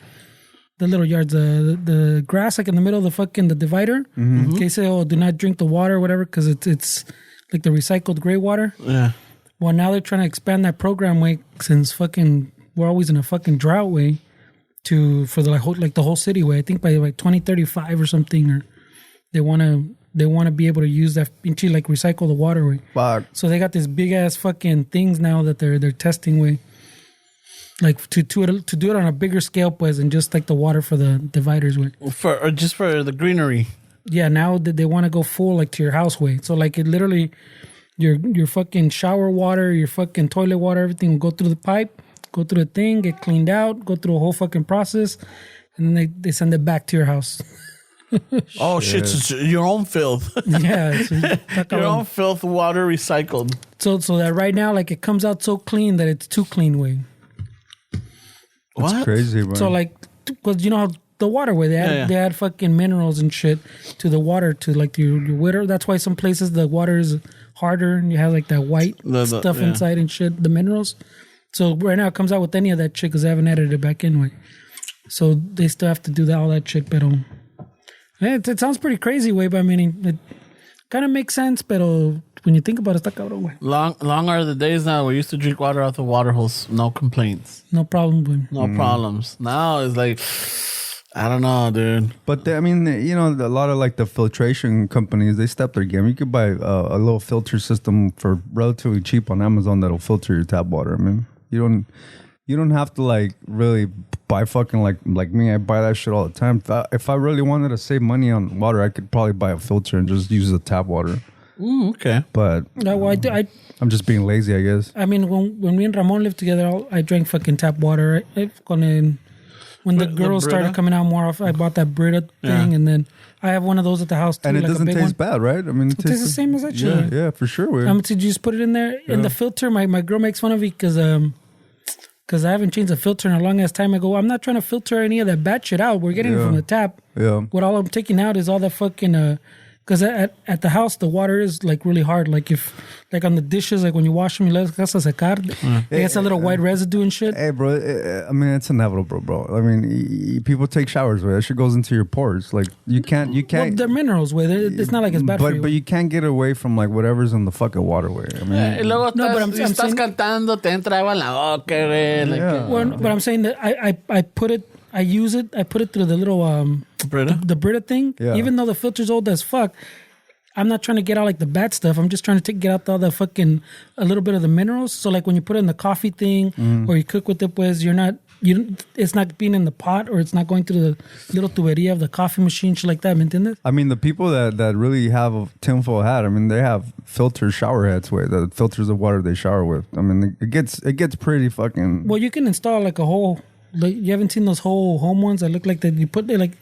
little yards, the grass like in the middle of the divider. Mm-hmm. Okay, say, do not drink the water or whatever because it's like the recycled gray water. Yeah. Well, now they're trying to expand that program way, since fucking we're always in a fucking drought way, for the whole city way. I think by like 2035 or something, or they want to be able to use that into like recycle the water way. Fuck. So they got this big ass fucking things now that they're testing way. Like to do it on a bigger scale, pues, and just like the water for the dividers way. Or just for the greenery. Yeah, now they want to go full like to your house way. So like it literally, your fucking shower water, your fucking toilet water, everything will go through the pipe, go through the thing, get cleaned out, go through a whole fucking process, and then they send it back to your house. Oh shit! So it's your own filth. Yeah, so your own filth water recycled. So that right now, like it comes out so clean that it's too clean way. That's what? Crazy, man. So like, because you know how the water way they add fucking minerals and shit to the water to like your water. That's why some places the water is harder and you have like that white stuff inside and shit, the minerals. So right now it comes out with any of that shit because they haven't added it back in way. So they still have to do all that shit, but it sounds pretty crazy way. But I mean, kind of makes sense, pero when you think about it, está cabrón, güey. Long are the days now we used to drink water out the water hose. No complaints. No problem, güey. No problems. Now it's like, I don't know, dude. But I mean, you know, a lot of like the filtration companies, they step their game. You could buy a little filter system for relatively cheap on Amazon that'll filter your tap water. I mean, you don't have to like really buy fucking like me. I buy that shit all the time. If I really wanted to save money on water, I could probably buy a filter and just use the tap water. Okay. But I'm just being lazy, I guess. I mean, when me and Ramon lived together, I drank fucking tap water. When the girls started coming out more often, I bought that Brita thing, and then I have one of those at the house too. And it doesn't taste bad, right? I mean, it tastes the same as that shit. Yeah, for sure. To just put it in there. In the filter, my girl makes fun of me because I haven't changed the filter in a long ass time. I go, I'm not trying to filter any of that bad shit out. We're getting it from the tap. Yeah. What all I'm taking out is all that fucking because at the house the water is like really hard. Like if like on the dishes, like when you wash them, you let it secar. It gets a little white residue and shit. Hey, bro. I mean, it's inevitable, bro. I mean, people take showers, where that shit goes into your pores. Like you can't. Well, they're minerals, way. It's not like it's bad for you. But you can't get away from like whatever's in the fucking waterway. I mean, Luego estás cantando, te entra agua en la boca, güey. But I'm saying that I put it. I use it. I put it through the little Brita? the Brita thing. Yeah. Even though the filter's old as fuck, I'm not trying to get out like the bad stuff. I'm just trying to get out all the fucking a little bit of the minerals. So like when you put it in the coffee thing or you cook with it, pues it's not being in the pot or it's not going through the little tuberia of the coffee machine, shit like that. ¿Me entiendes? I mean, the people that really have a tinfoil hat, I mean, they have filter shower heads where the filters of water they shower with. I mean, it gets pretty fucking. Well, you can install like a whole. Like you haven't seen those whole home ones that look like that you put like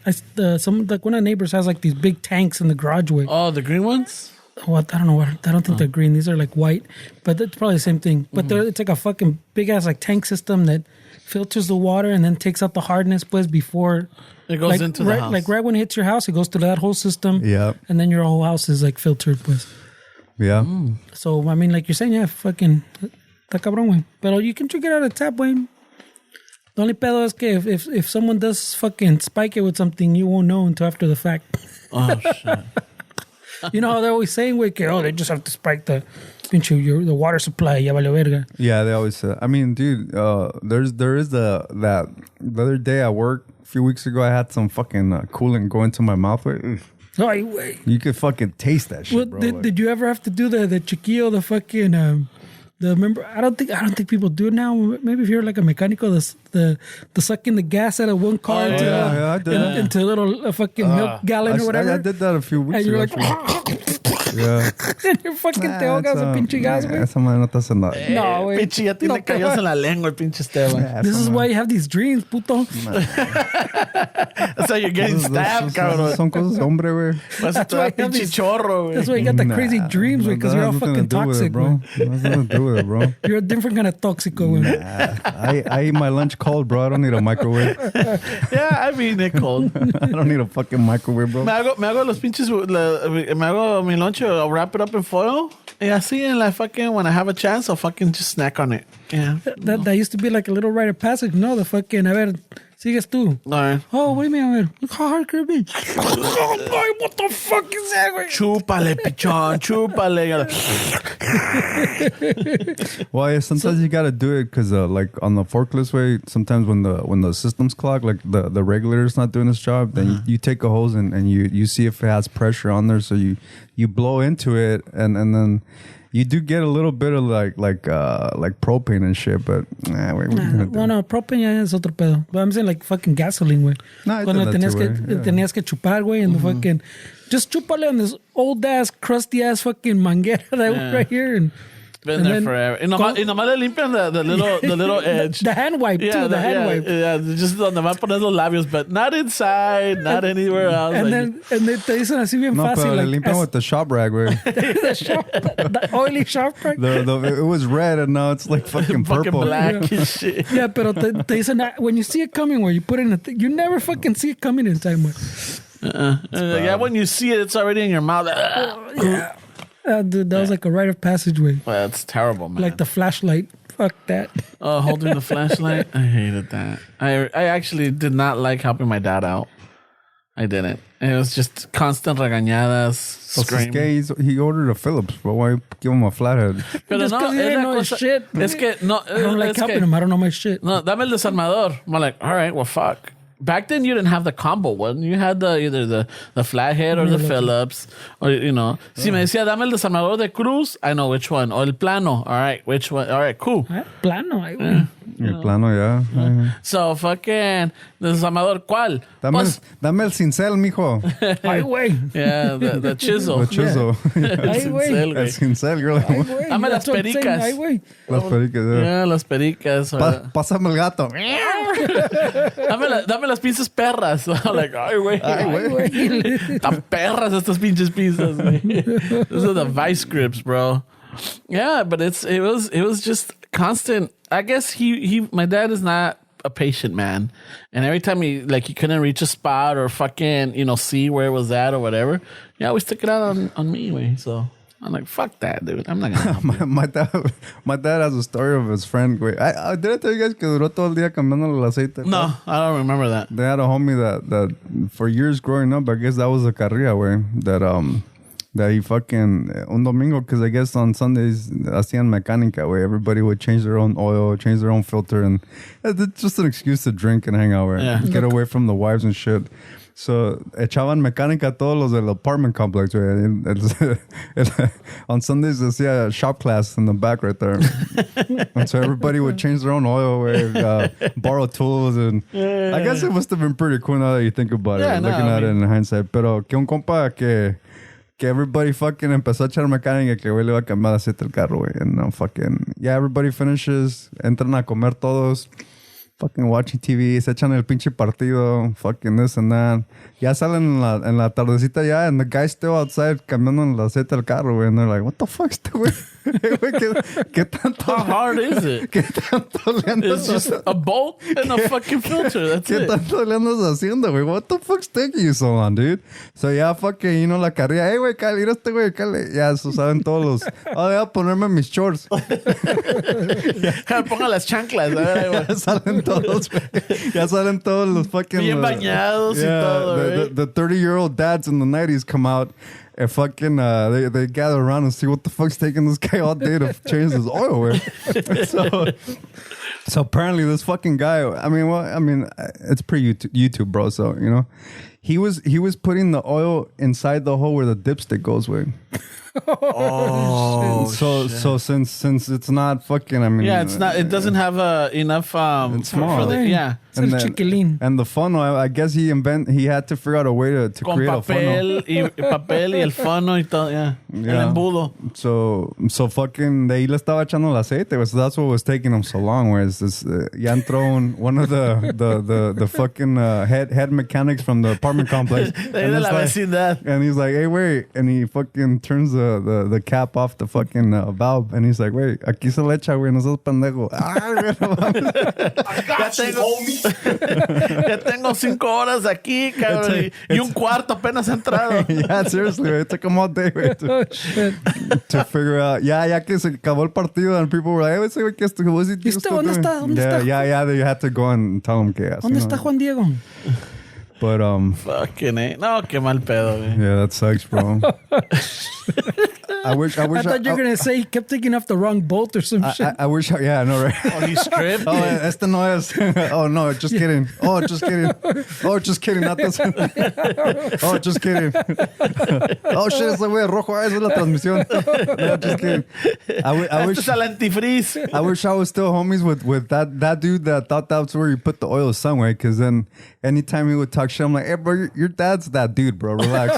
some like one of the neighbors has like these big tanks in the garage way. Oh, the green ones? Well, I don't know what. I don't think they're green. These are like white, but it's probably the same thing. But it's like a fucking big ass like tank system that filters the water and then takes out the hardness pues before it goes into the house. Like right when it hits your house, it goes through that whole system. Yeah, and then your whole house is like filtered pues. Yeah. So I mean, like you're saying, yeah, fucking está cabrón, güey. But you can drink it out of the tap, güey. The only pedo is que if someone does fucking spike it with something, you won't know until after the fact. Oh, shit. You know how they're always saying, güey, que, they just have to spike the water supply, ya valió verga. Yeah, they always say. I mean, dude, there is the other day at work, a few weeks ago, I had some fucking coolant go into my mouth. You could fucking taste that shit, bro. Did you ever have to do the chiquillo, the fucking... I don't think people do it now. Maybe if you're like a mecánico, the sucking the gas out of one car into a little fucking milk gallon or whatever. I did that a few weeks ago. And you're like, yeah. And you're fucking te ahogas a pinche gas, güey. Esa madre no te hace nada. No, güey. Pinche, ya tiene callos en la lengua el pinche güey. This is why you have these dreams, puto. That's how you're getting stabbed, cabrón. Son cosas hombre, güey. That's why pinche chorro, güey. That's why you got the crazy dreams, güey, because you're all fucking toxic, bro. Nothing to do with it, bro. You're a different kind of toxico, güey. I eat my lunch cold, bro. I don't need a microwave. Yeah, I mean it cold. I don't need a fucking microwave, bro. Me hago los pinches, me hago mi lunch, I'll wrap it up in foil. Y así, and like fucking, when I have a chance, I'll fucking just snack on it. Yeah. That used to be like a little rite of passage. No, the fucking, a ver, sigues tú. All right. Oh, what do you mean? A ver, how hard could it be? What the fuck is that, güey? Chúpale, pichón, chúpale. Well, yeah, sometimes you gotta do it because, like on the forklift way, sometimes when the system's clogged, like the regulator's not doing its job, then you take a hose and you see if it has pressure on there, so you blow into it, and then you do get a little bit of like propane and shit, but no, propane ya es otro pedo. But I'm saying like fucking gasoline, güey. No, cuando tenías que chupar, güey, and the fucking just chúpale on this old ass, crusty ass fucking manguera that right here, and been there forever. Y nomás le limpian the little edge. The hand wipe, too. The hand wipe. Yeah, just donde van a poner los labios, but not inside, not anywhere else. And then te dicen así bien fácil. No, like, le limpian with the shop rag, güey. the oily shop rag. It was red and now it's like fucking purple. Fucking black and shit. Yeah, pero te dicen that when you see it coming, where you put it in you never fucking see it coming in time, güey. Yeah, when you see it, it's already in your mouth. Yeah. Dude, that was like a rite of passageway. Well, that's terrible, man. Like the flashlight. Fuck that. Oh, holding the flashlight? I hated that. I actually did not like helping my dad out. I didn't. It was just constant regañadas, screaming. He ordered a Phillips, but why give him a flathead? Pero Just because he didn't know his shit. Es que no. I don't like helping him. I don't know my shit. No, dame el desarmador. I'm like, all right, well, fuck. Back then, you didn't have the combo one. You had either the flathead or the Phillips, or Si me decía, dame el desarmador de cruz, I know which one. Or el plano. All right, which one? All right, cool. Plano, ay, güey. El plano, yeah. So fucking desarmador, ¿cuál? Dame el cincel, mijo. Ay, güey. Yeah, the chisel. The chisel. Ay, güey. El cincel, you're like, Dame las pericas. Ay, güey. Las pericas, Yeah, las pericas. Pásame el gato. Dame las pinzas perras. I'm like, ay, güey. Están perras estas pinches pizzas, güey. Those are the vice grips, bro. Yeah, but it was just constant. I guess my dad is not a patient man, and every time he couldn't reach a spot or fucking see where it was at or whatever, he always took it out on me, güey. So I'm like, fuck that, dude. I'm not gonna help you. my dad has a story of his friend, güey. Did I tell you guys que duró todo el día cambiándole el aceite? No, I don't remember that. They had a homie that for years growing up, I guess that was a carrilla, güey. That he fucking un domingo, because I guess on Sundays hacían mecánica, where everybody would change their own oil, change their own filter, and it's just an excuse to drink and hang out, right? Yeah. Get away from the wives and shit. So echaban mecánica todos los del apartment complex, right? On Sundays hacía shop class in the back right there, and so everybody would change their own oil, borrow tools, and I guess it must have been pretty cool now that you think about it, looking at it in hindsight. Pero que un compa que everybody fucking empezó a echar mecánica que güey le iba a cambiar aceite el carro, güey. And fucking, everybody finishes, entran a comer todos, fucking watching TV, se echan el pinche partido, fucking this and that. Ya salen en la tardecita ya, and the guy's still outside cambiando el aceite del carro, güey. And they're like, what the fuck, este güey? ¿Qué tanto? How hard is it? ¿Qué tanto le andas? It's just a bolt and a fucking filter. That's ¿Qué it. tanto le andas haciendo, güey? What the fuck's taking you so long, dude? So ya fucking, la carrilla. Hey, güey, cale, mira este güey, cale. Ya, eso saben todos los. Voy a ponerme mis shorts. Ponga las chanclas. A ver, ya salen todos, güey. Ya salen todos los fucking. Bien bañados y todo, the 30-year-old dads in the 90s come out. And fucking, they gather around and see what the fuck's taking this guy all day to change his oil with. So apparently this fucking guy, it's pre-YouTube, bro. So, he was putting the oil inside the hole where the dipstick goes with. Oh, so since it's not fucking, it's not. It doesn't have enough. It's small. And the funnel, I guess he had to figure out a way to create a funnel. Papel y el funnel y todo, el embudo. So fucking, de ahí le estaba echando el aceite. So that's what was taking him so long. Whereas this, ya entró one of the fucking head mechanics from the apartment complex. And he's like, hey, wait. And he fucking turns the cap off the fucking valve. And he's like, wait, aquí se le echa, güey, no seas pendejo. I got you, homie. Ya tengo 5 horas aquí, cabrón. Y un cuarto apenas entrado. Yeah, seriously, it took him all day, to figure out. Ya que se acabó el partido, and people were like, hey, ¿qué es esto? ¿Dónde está? Yeah, they had to go and tell him que. ¿Dónde está Juan Diego? But fucking no, qué mal pedo, güey. Yeah, that sucks, bro. I thought you were gonna say he kept taking off the wrong bolt or some shit. I wish, yeah, I know, right? Oh, he stripped. Oh, este no es. Oh no, just kidding. Oh, just kidding. Oh, just kidding. Not this. Oh, just kidding. Oh shit, ese güey rojo. Esa es la transmisión. No, just kidding. I wish. Al antifreeze. I wish I was still homies with that dude that thought that's where you put the oil somewhere. Because then anytime he would talk shit, I'm like, hey bro, your dad's that dude, bro. Relax.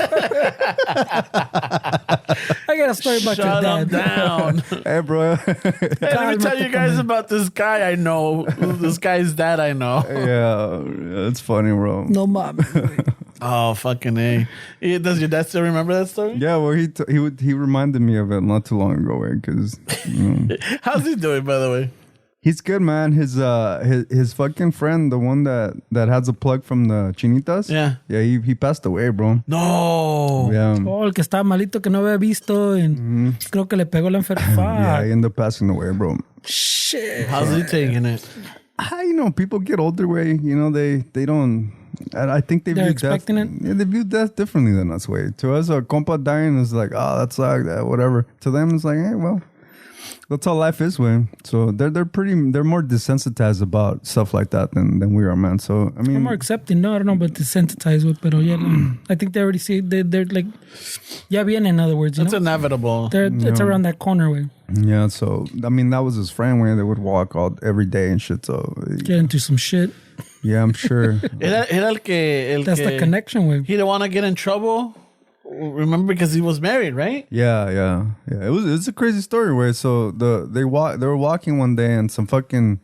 I got a story about Shut your dad. Down. Hey, bro. Hey, let me tell you guys about this guy I know. This guy's dad I know. Yeah, it's funny, bro. No mom. Oh, fucking A. Does your dad still remember that story? Yeah, well, he reminded me of it not too long ago, because. How's he doing, by the way? He's good, man. His fucking friend, the one that has a plug from the Chinitas. Yeah. Yeah, he passed away, bro. No. Yeah. Oh, el que estaba malito que no había visto. Y creo que le pegó la enfermedad. Yeah, he ended up passing away, bro. Shit. How's he taking it? People get older, way. They don't. I think they They're view expecting death. it? Yeah, they view death differently than us. Way to us, a compa dying is like, oh, that sucks, whatever. To them, it's like, hey, well, that's how life is, way. So they're more desensitized about stuff like that than we are, man. So I mean, I'm more accepting. No, I don't know about desensitized with, but yeah, I think they already see they're like, yeah, bien. In other words, it's inevitable. It's around that corner, way. Yeah. So I mean, that was his friend, way. They would walk out every day and shit. So Get into some shit. yeah, I'm sure. Era That's the connection, way. He didn't want to get in trouble. Remember, because he was married, right? Yeah. It's a crazy story, way. So they were walking one day and some fucking.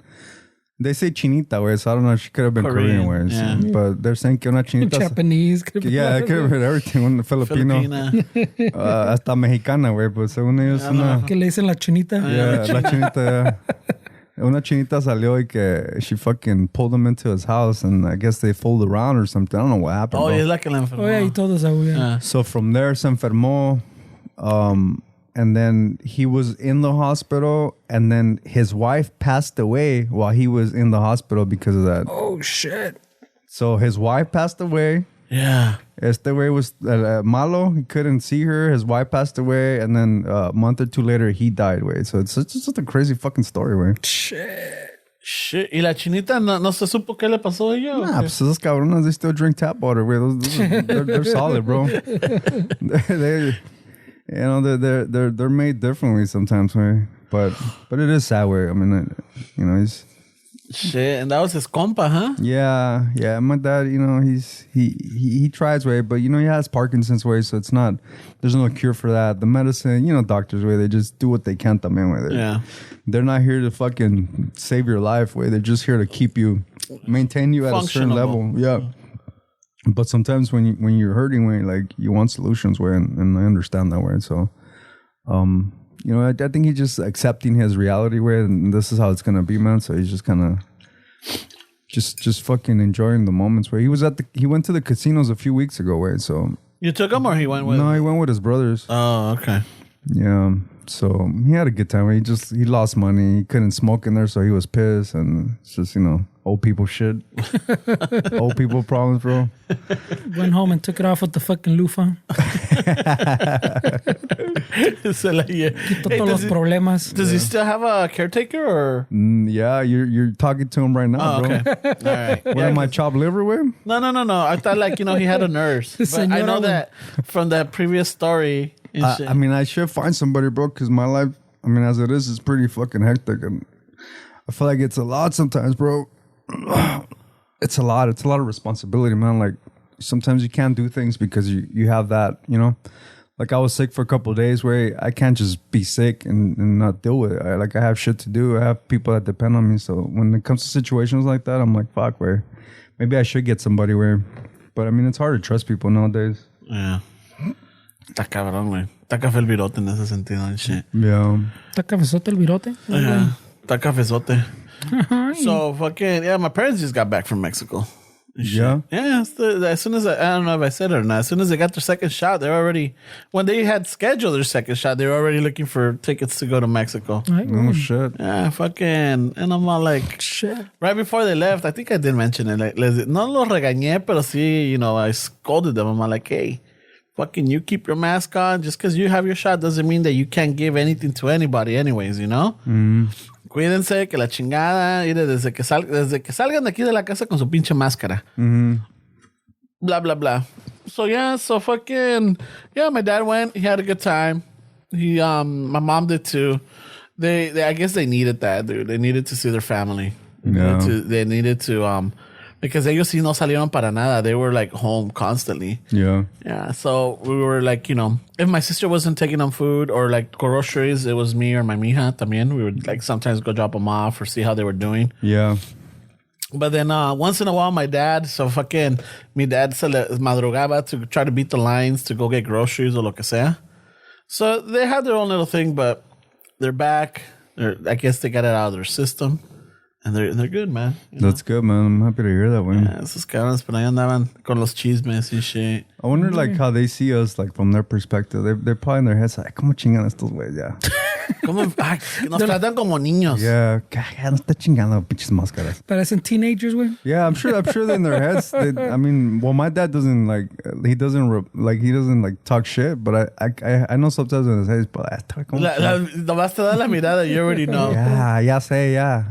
They say chinita, way. So I don't know. She could have been Korean, way. Yeah. So, but they're saying que una chinita. Japanese. Yeah, it could have been everything. Una Filipino. Hasta mexicana, güey. Pues según ellos, una. Que le dicen la chinita. Yeah, la chinita, yeah. Una chinita salió y que she fucking pulled him into his house and I guess they fooled around or something. I don't know what happened. Oh, bro. es la que la enfermó. Oh, yeah, y todos, yeah. So from there, se enfermó. And then he was in the hospital and then his wife passed away while he was in the hospital because of that. Oh, shit. So his wife passed away. Yeah. Este way was malo. He couldn't see her. His wife passed away, and then a month or two later, he died. Way, so it's just a crazy fucking story. Way. Shit. ¿Y la chinita no se supo qué le pasó a ella? Nah, pues esos cabronas, they still drink tap water. Way. They're solid, bro. They're made differently sometimes. Way. But it is sad. Way. I mean, he's. Shit, and that was his compa, huh? Yeah. My dad, he tries, way, but he has Parkinson's, way, so it's not. There's no cure for that. The medicine, doctors, way, they just do what they can, también, way. They're not here to fucking save your life, way. They're just here to maintain you at a certain level. Yeah. But sometimes when you're hurting, way, like you want solutions, way, and I understand that, way. So, I think he's just accepting his reality, way, and this is how it's gonna be, man. So he's just kind of just fucking enjoying the moments. Where he went to the casinos a few weeks ago, way. So you took him, or he went with? No, he went with his brothers. Oh, okay. Yeah. So he had a good time. He lost money. He couldn't smoke in there, so he was pissed, and it's just old people shit, old people problems, bro. Went home and took it off with the fucking loofah. Quito todos los problemas. Does he still have a caretaker, or? Yeah, you're talking to him right now, bro. Okay. All right. What am I, chopped liver with? No. I thought he had a nurse. But I know that from that previous story. I mean, I should find somebody, bro, because my life, I mean, as it is pretty fucking hectic, and I feel like it's a lot sometimes, bro. It's a lot of responsibility, man. Like sometimes you can't do things because you have that, like I was sick for a couple of days, where I can't just be sick and not deal with it. I have shit to do. I have people that depend on me. So when it comes to situations like that, I'm like, fuck, where maybe I should get somebody, but I mean, it's hard to trust people nowadays. Yeah. Está cabrón, güey. Está café el virote en ese sentido, and shit. Yeah. ¿Está cafezote el virote? Yeah. Está cafezote. So, my parents just got back from Mexico. Yeah? Yeah. As soon as I don't know if I said it or not, as soon as they got their second shot, when they had scheduled their second shot, they were already looking for tickets to go to Mexico. Oh, shit. Yeah, and I'm all like, shit. Right before they left, I think I did mention it. Like, no los regañé, pero sí, I scolded them. I'm all like, hey, fucking you keep your mask on. Just because you have your shot doesn't mean that you can't give anything to anybody anyways, Cuídense, que la chingada. Desde que salgan de aquí de la casa con su pinche máscara. Blah, blah, blah. So, my dad went. He had a good time. My mom did too. I guess they needed that, dude. They needed to see their family. Yeah. They needed to, because ellos sí no salieron para nada. They were like home constantly. Yeah. Yeah. So we were like, if my sister wasn't taking them food or like groceries, it was me or my mija también. We would like sometimes go drop them off or see how they were doing. Yeah. But then once in a while, my dad se le madrugaba to try to beat the lines to go get groceries or lo que sea. So they had their own little thing, but they're back. I guess they got it out of their system. And they're good, man. That's good, man. I'm happy to hear that, man. Yeah, esos cabrones por ahí andaban con los chismes y shit. I wonder, like, how they see us, like, from their perspective. They're probably in their heads like, ¿cómo chingan estos güeyes? Yeah. Nos tratan como niños. Yeah, God, no está chingando pinches máscaras. Parecen teenagers, güey. Yeah, I'm sure in their heads. I mean, well, my dad doesn't he doesn't talk shit, but I know sometimes in his head, but Nomás te da la mirada, you already know. Yeah, ya sé, yeah.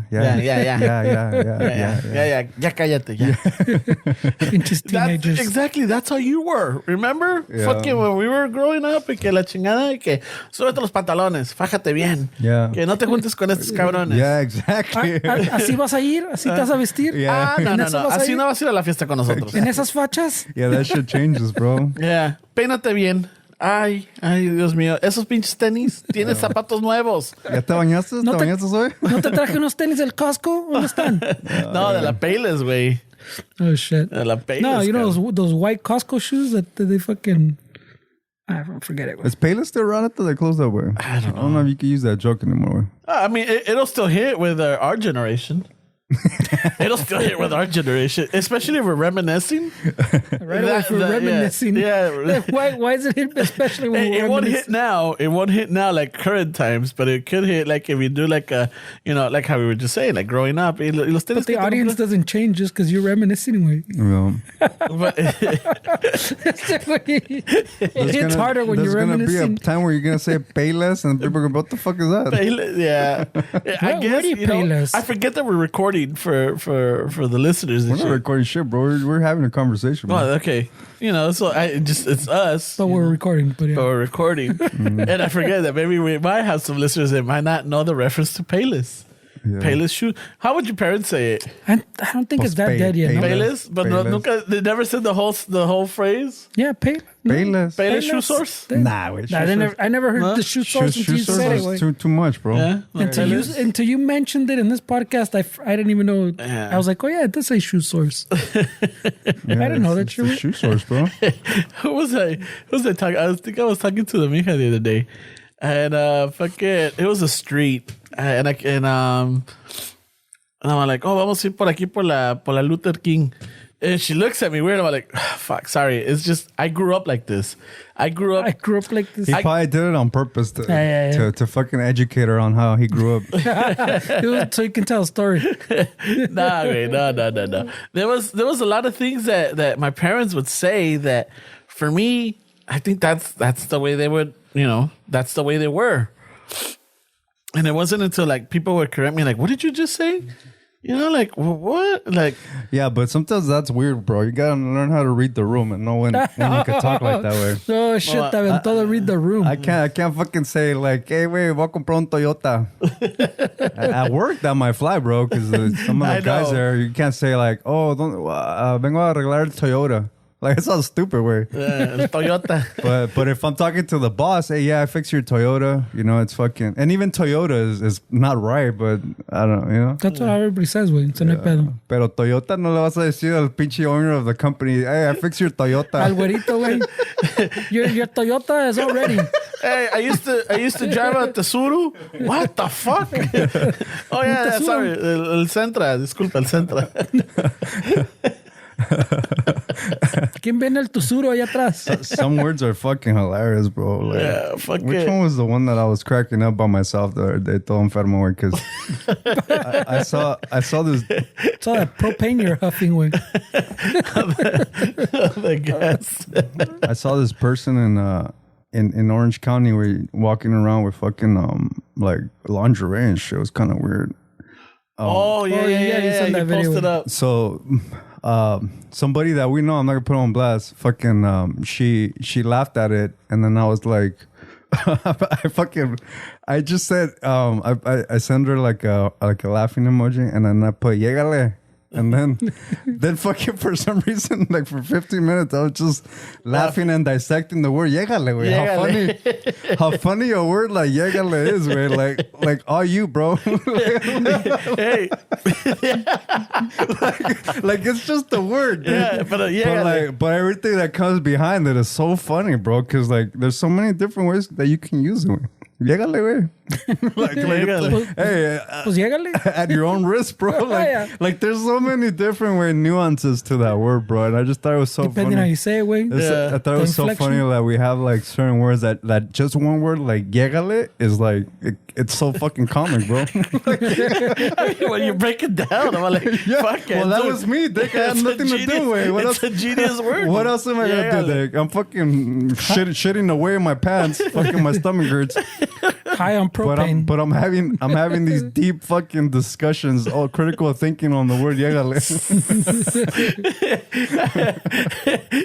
Ya cállate, ya. Pinches teenagers. Exactly, that's how you were. Remember? Yeah. Fucking when we were growing up, y que la chingada, y que súbete los pantalones, fájate bien. Yeah. Que no te juntes con estos cabrones. Yeah, exactly. ¿Así vas a ir? ¿Así te vas a vestir? Yeah. No. ¿Vas a Así ir? no vas a ir a la fiesta con nosotros. ¿En esas fachas? Yeah, that shit changes, bro. Yeah. Peínate bien. Ay, Dios mío. Esos pinches tenis. Tienes zapatos nuevos. ¿Ya te bañaste? ¿Te bañaste hoy? ¿No te traje unos tenis del Costco? ¿Dónde están? No, de la Payless, güey. Oh, shit. De la Payless. No, you know those white Costco shoes that they fucking... I don't forget it. Is Payless still around after they closed that way? I don't know if you can use that joke anymore. I mean, it'll still hit with our generation. It'll still hit with our generation, especially if we're reminiscing. Right away for reminiscing. Yeah. Why is it hit especially when we're It won't reminiscing? hit now. It won't hit now like current times, but it could hit like if you do like a, like how we were just saying, like growing up. But the audience doesn't change just because you're reminiscing. Way. No. But It hits harder when you're reminiscing. There's going to be a time where you're going to say Payless and people are going to go, what the fuck is that? yeah. I guess, where do you pay less? I forget that we're recording for the listeners. We're not recording shit, bro. We're having a conversation, bro. Well, okay. So it's us. But we're recording. But we're recording. And I forget that maybe we might have some listeners that might not know the reference to Payless. Yeah. Payless shoe. How would your parents say it? I don't think it's that dead yet. Payless? But Payless. They never said the whole phrase? Yeah, Payless. Payless shoe source? Nah, wait. I never heard the shoe source until you said it. Is too much, bro. Yeah? Until you mentioned it in this podcast, I didn't even know. Yeah. I was like, oh yeah, it does say shoe source. I didn't know that it's shoe source, bro. Who was I talking? I was talking to the mija the other day. And it was a street. And I'm like, oh, vamos a ir por aquí por la Luther King. And she looks at me weird. I'm like, fuck, sorry. It's just, I grew up like this. I grew up like this. He probably did it on purpose to fucking educate her on how he grew up. So you can tell a story. No. There was a lot of things that my parents would say that for me, I think that's the way they would, that's the way they were. And it wasn't until like people would correct me, like, what did you just say? Like, what? Like, yeah, but sometimes that's weird, bro. You gotta learn how to read the room and know when you can talk like that way. Oh shit, te aventó to read the room. I can't fucking say like, hey, wait, voy a comprar un Toyota. At work, that might fly, bro, because some of the guys there, you can't say like, oh, vengo a arreglar el Toyota. Like, it sounds stupid, way. Toyota. But if I'm talking to the boss, hey, yeah, I fix your Toyota. It's fucking... And even Toyota is not right, but I don't know, That's what everybody says, güey. So no pedo. Pero Toyota no le vas a decir al pinche owner of the company, hey, I fix your Toyota. Al güerito, güey. Your Toyota is all ready. Hey, I used to drive a Tesoro. What the fuck? Oh, yeah, sorry. El Sentra. Disculpa, el Sentra. ¿Quién viene el Tesoro allá atrás? Some words are fucking hilarious, bro. Like, yeah, fuck which one was the one that I was cracking up by myself the other day? Todo enfermo, because I saw this. Saw that propane you're huffing, güey. I guess. I saw this person in Orange County where you're walking around with fucking like lingerie and shit. It was kind of weird. Yeah. You sent that video. Posted up. So, somebody that we know, I'm not gonna put on blast. Fucking, she laughed at it, and then I was like, I just said, I sent her like a laughing emoji, and then I put "Llegale." And then fucking for some reason, like for 15 minutes, I was just laughing and dissecting the word "llegale," güey. How funny a word like "llegale" is, güey. Like all you, bro. Hey. like it's just a word, dude. Yeah, but everything that comes behind it is so funny, bro. Because like there's so many different ways that you can use it. Güey. Llegale, güey. Hey, pues llégale. at your own risk, bro. Like there's so many different nuances to that word, bro. And I just thought it was so Depending funny. how you say it, güey. I thought it was so funny that we have like certain words that just one word like llégale is like it's so fucking common, bro. When you break it down, I'm like, fuck it. Well, that was me, Dick. I had nothing to do with it. What It's else? a genius word. What else am I gonna do, Dick? I'm fucking shitting away in my pants. Fucking my stomach hurts. High on propane. But I'm having these deep fucking discussions, all critical thinking on the word llégale.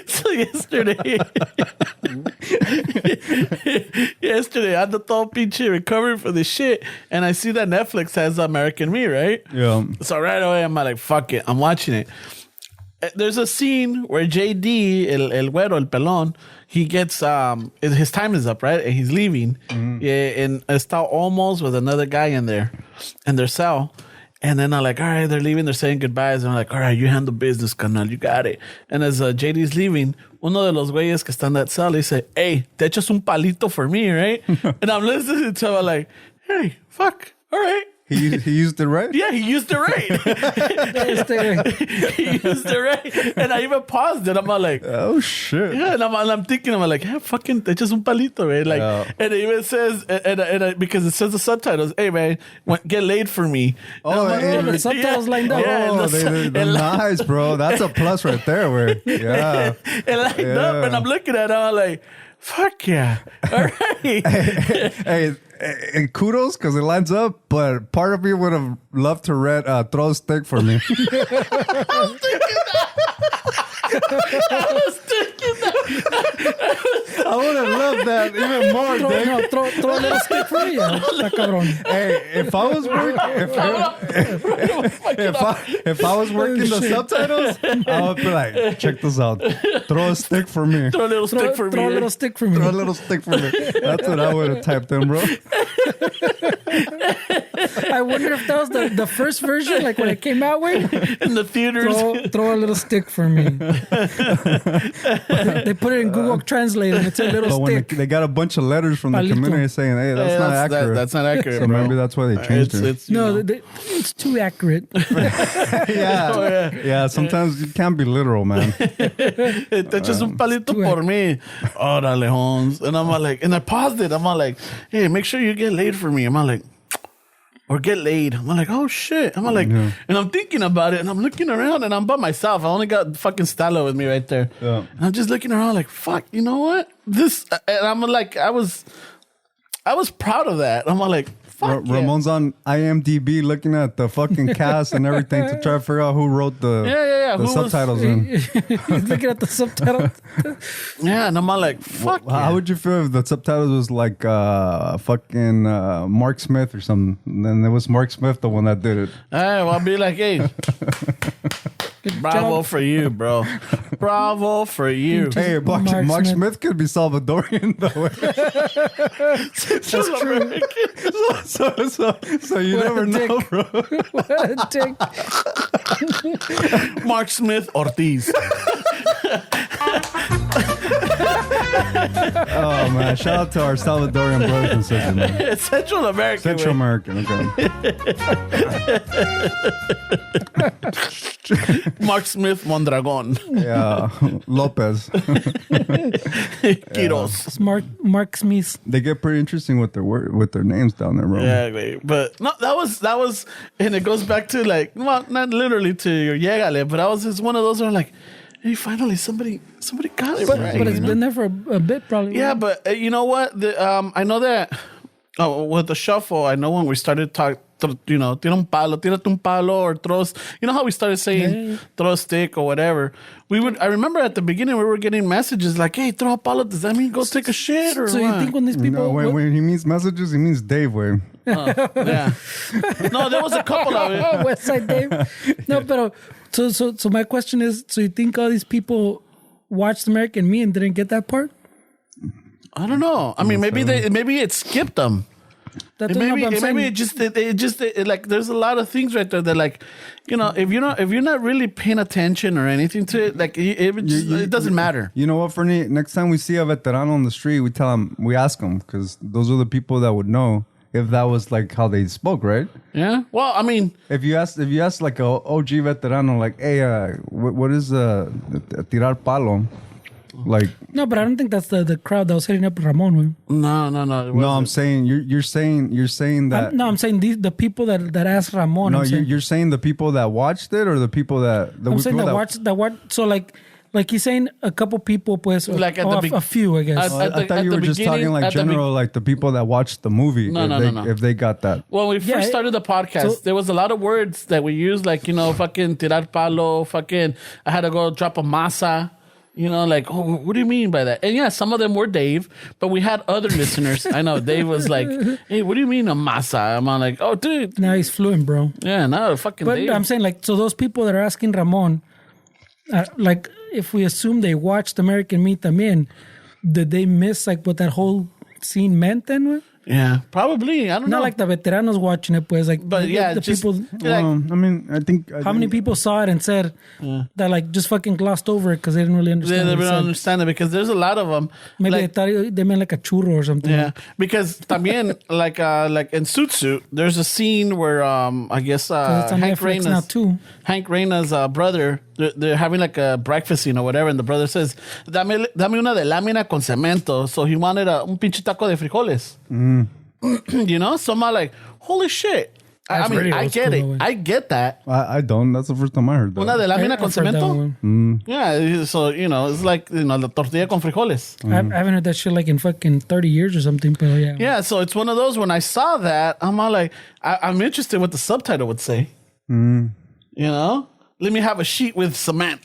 So yesterday, I had the todo pinche recovering for the shit, and I see that Netflix has American Me, right? Yeah. So right away, I'm like, fuck it, I'm watching it. There's a scene where JD, el güero, el pelón, he gets, his time is up, right? And he's leaving. Yeah, and está almost with another guy in their cell. And then I'm like, all right, they're leaving, they're saying goodbyes. And I'm like, all right, you handle business, carnal, you got it. And as JD's leaving, uno de los güeyes que está en that cell, he said, hey, te echas un palito for me, right? And I'm listening to him, I'm like, hey, fuck, all right. He used it right? Yeah, he used it right. He used it right. And I even paused it. I'm like, oh, shit. yeah, and I'm thinking, I'm like, hey, fucking, te echas un palito, right? Like, and it even says, because it says the subtitles, hey, man, get laid for me. Oh, the subtitles lined up. Oh, they're nice, bro. That's a plus right there. Yeah. It lined up, and I'm looking at it, I'm like, fuck yeah. All right. Hey, and kudos because it lines up, but part of me would have loved to read throw a stick for me. I was thinking that. I would have loved that even more. Throw a little stick for me. Está cabrón. Hey, if I was working the subtitles, I would be like, check this out. Throw a stick for me. Throw a little stick for me. Throw a little stick for me. Throw a little stick for me. That's what I would have typed in, bro. I wonder if that was the first version, like when it came out, with in the theaters. Throw a little stick for me. They put it in Google Translate and it's a little But stick. when they got a bunch of letters from the Palito. community saying, hey, that's not accurate. That's not accurate, So bro. maybe that's why they changed it. It's, you know. It's too accurate. Yeah, sometimes you can't be literal, man. Te echas un palito por mí. Órale, Holmes. And I'm like, and I paused it. I'm like, hey, make sure you get laid for me. I'm like, or get laid. I'm like, oh shit. I'm like, and I'm thinking about it and I'm looking around and I'm by myself. I only got fucking Stalo with me right there. Yeah. And I'm just looking around like, fuck, you know what? This, and I'm like, I was proud of that. I'm like, fuck yeah. Ramon's on IMDb looking at the fucking cast and everything to try to figure out who wrote the Who subtitles in. He's looking at the subtitles. Yeah, and I'm like, fuck yeah. How would you feel if the subtitles was like fucking Mark Smith or something? And then it was Mark Smith the one that did it. Well, I'll be like, hey, bravo for you, bro. Bravo for you. Hey, Mark Smith could be Salvadorian though. That's true. So you never know, bro. What a dick. Mark Smith Ortiz. Oh man! Shout out to our Salvadorian brothers and sisters, man. Central American. Central American, okay. Mark Smith Mondragon. Yeah, Lopez. Quiros. It's Mark Smith. They get pretty interesting with their names down there, bro. Yeah, but no, that was, and it goes back to like, well, not literally to your llegale, but I was just one of those where I'm like, hey, finally somebody got it right. But it's been there for a bit, probably. Yeah, but you know what? I know that with the shuffle, I know when we started talking, you know, tírate un palo, or throws. You know how we started saying throw a stick or whatever. I remember at the beginning we were getting messages like, hey, throw a palo. Does that mean go take a shit or so what? you think when these people? No, when he means messages, he means Dave way. Yeah. No, there was a couple of it. West Side Dave. No, but so my question is: so you think all these people watched American Me and didn't get that part? I don't know. I mean, maybe it skipped them. That's Maybe it just like there's a lot of things right there that, like, you know, if you're not really paying attention or anything to it, like it doesn't matter. You know what, Fernie? Next time we see a veterano on the street, we ask them, because those are the people that would know. if that was like how they spoke, right? Yeah. Well, I mean, if you ask like a OG veterano, like, hey, what is tirar palo? Like, no, but I don't think that's the crowd that was hitting up Ramon. No. No, I'm saying you're saying that. I'm saying the people that asked Ramon. No, you're saying the people that watched it or the people that I'm saying that watched. So like he's saying a couple people, pues, like a few, I guess. I thought you were just talking like general, like the people that watched the movie. No. If they got that. When we first started the podcast, there was a lot of words that we used, like, fucking tirar palo, fucking, I had to go drop a masa. Like, oh, what do you mean by that? And yeah, some of them were Dave, but we had other listeners. I know Dave was like, hey, what do you mean a masa? I'm like, oh, dude. Now he's fluent, bro. Yeah, no, fucking But Dave. I'm saying, like, so those people that are asking Ramon, like, if we assume they watched American Me también, did they miss, like, what that whole scene meant then, güey? Yeah, probably. I don't know. Not like the veteranos watching it, pues, like, but yeah, the just, people. Like, I mean, I think. How many people saw it and said that, like, just fucking glossed over it because they didn't really understand? They don't understand it because there's a lot of them. Maybe like, they thought they meant like a churro or something. Yeah, because también like in Suit, there's a scene where I guess Hank Reina's brother, they're having like a breakfast scene or whatever, and the brother says, dame una de lámina con cemento. So he wanted un pinche taco de frijoles. So I'm like, holy shit. I mean, I get it. I get that. I don't. That's the first time I heard that. Una de lámina con cemento? Yeah, so, it's like, the tortilla con frijoles. I haven't heard that shit like in fucking 30 years or something, but yeah. Yeah, so it's one of those, when I saw that, I'm all like, I'm interested what the subtitle would say. Let me have a sheet with cement.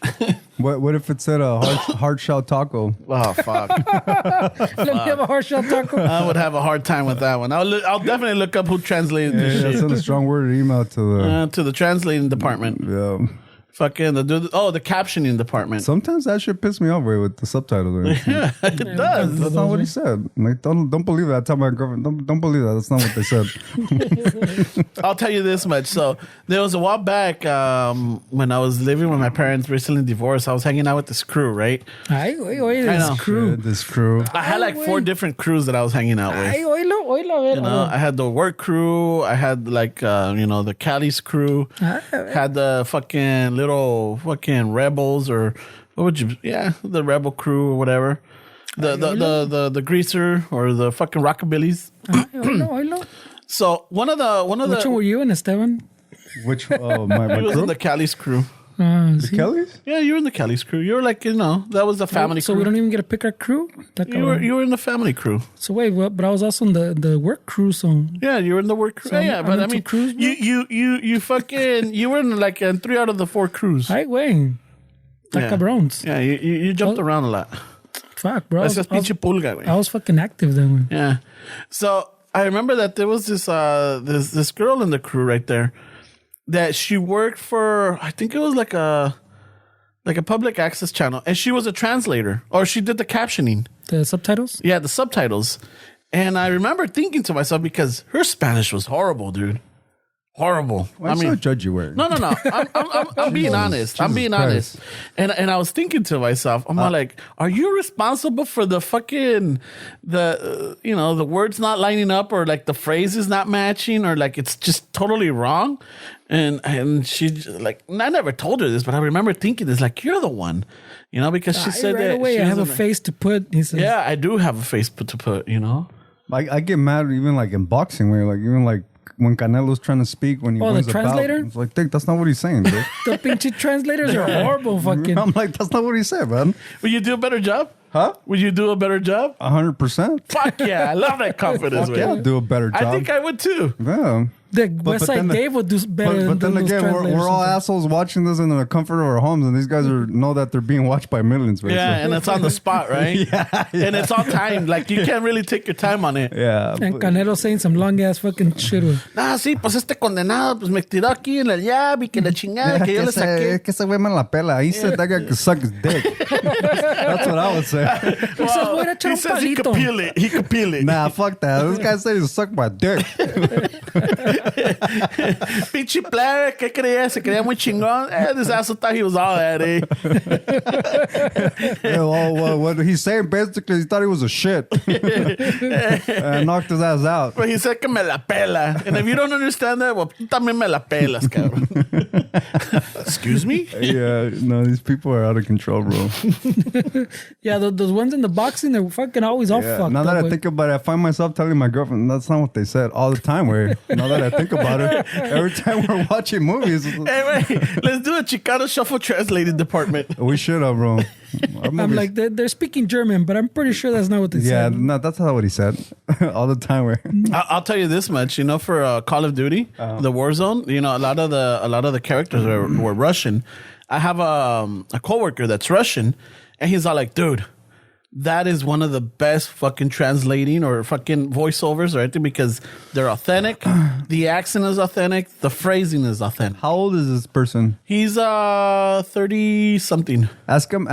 What if it said a hard shell taco? Oh, fuck. Let me have a hard shell taco. I would have a hard time with that one. I'll definitely look up who translated this shit. Send a strong worded email to the translating department. Yeah. Fucking the captioning department. Sometimes that shit piss me off with the subtitle. Yeah, it does. That's not what he said. Like, don't believe that. I tell my girlfriend, don't believe that. That's not what they said. I'll tell you this much. So there was a while back when I was living with my parents, recently divorced. I was hanging out with this crew, right? This crew. This crew. I had like 4 different crews that I was hanging out with. I had the work crew. I had like the Cali's crew. Had the fucking little fucking rebels, or what would you? Yeah, the rebel crew or whatever. The greaser or the fucking rockabillys. So one of the Which one were you in, Esteban? Which my he was crew? in the Cali's crew. The Kellys? Yeah, you were in the Cali's crew. You were like, that was the family so crew. we don't even get to pick our crew? You were in the family crew. So wait, but I was also in the work crew, so... Yeah, you were in the work crew. So yeah, but I mean, crews, you fucking, you were in like 3 out of the 4 crews. Ay, güey. Cabrons. Yeah, you jumped around a lot. Fuck, bro. That's just pinche pulga, güey. I was fucking active then, güey. Yeah. So I remember that there was this girl in the crew right there that she worked for, I think it was like a public access channel, and she was a translator, or she did the captioning. The subtitles? Yeah, the subtitles. And I remember thinking to myself, because her Spanish was horrible, dude. Horrible. Why so judgy word? No. I'm being honest. I'm being honest. And I was thinking to myself, I'm like, are you responsible for the fucking the words not lining up, or like the phrases not matching, or like it's just totally wrong? And she, like, I never told her this, but I remember thinking this, like, you're the one, because she said right that away, I have a face to put. He says, yeah, I do have a face to put. I get mad even like in boxing, where like even like when Canelo's trying to speak when he wins the translator? It's like, Dick, that's not what he's saying, dude. The pinche translators are horrible, fucking. I'm like, that's not what he said, man. Will you do a better job? Huh? Would you do a better job? 100%. Fuck yeah, I love that confidence. Yeah, I'll do a better job. I think I would too. Yeah. The West Side Dave would do better. But then again, we're all assholes watching this in the comfort of our homes, and these guys know that they're being watched by millions. Basically. Yeah, and it's on the spot, right? yeah. And it's all timed. Like, you can't really take your time on it. Yeah. And Canelo saying some long ass fucking shit. Nah, sí, pues este condenado, pues me tiró aquí en el jab y que la chingada, que yo le saqué. Que ese güey me la pela. He said that guy could suck his dick. That's what I would say. Well, he says he could peel it. He could peel it. Nah, fuck that. This guy said he sucked my dick. Pinche player, ¿qué creía? Se creía muy chingón. This asshole thought he was all that, eh? Yeah, well, what he's saying basically, he thought he was a shit. And knocked his ass out. But he said que me la pela. And if you don't understand that, well, tú también me la pelas, cabrón. Excuse me? Yeah, no, these people are out of control, bro. Yeah, those ones in the boxing, they're fucking always all fucked now that up. I think about it, I find myself telling my girlfriend, that's not what they said all the time. Where now that I think about it, every time we're watching movies, Hey, wait, let's do a Chicano shuffle translated department. we should have, bro. I'm like, they're speaking German, but I'm pretty sure that's not what they Yeah, said. no, that's not what he said. All the time. Where I'll tell you this much, for Call of Duty, the Warzone, a lot of the characters were Russian. I have a coworker that's Russian, and he's all like, dude, that is one of the best fucking translating or fucking voiceovers, right? Because they're authentic. The accent is authentic. The phrasing is authentic. how old is this person? He's 30 something. Ask him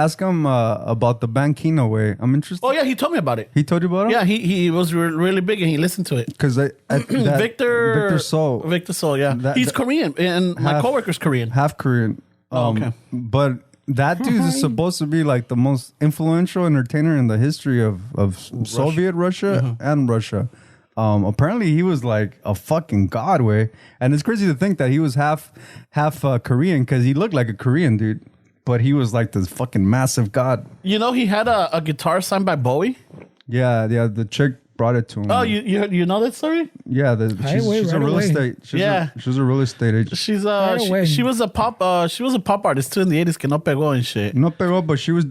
about the band Kino way. I'm interested. Oh yeah, he told me about it. He told you about it? Yeah, he was really big and he listened to it. Because Victor Soul, Victor Soul, yeah. He's Korean and my coworker's Korean. half Korean. Okay. But that dude is supposed to be like the most influential entertainer in the history of Soviet Russia and Russia. Apparently he was like a fucking god way, and it's crazy to think that he was half Korean because he looked like a Korean dude, but he was like this fucking massive god. He had a guitar signed by Bowie. Yeah, the chick brought it to him. Oh, you know that story? Yeah, she's a real estate. She's a real estate agent. She's away. she was a pop artist too in the 80s que no pegó and shit. No pegó, but she was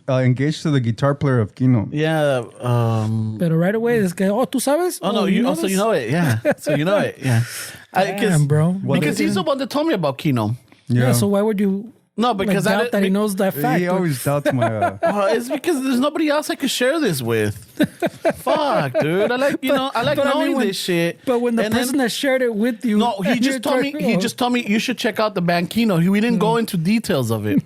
engaged to the guitar player of Kino. Yeah. But right away, this guy, tú sabes? Oh no, you know it. Yeah. So you know it. Yeah. Damn, bro. Because he's the one that told me about Kino. Yeah, so why would you... No, because doubt that he knows that fact. He always doubts my. It's because there's nobody else I could share this with. Fuck, dude. I like knowing this shit. But when the person that shared it with you, no, he just told me you should check out the band Kino. We didn't go into details of it.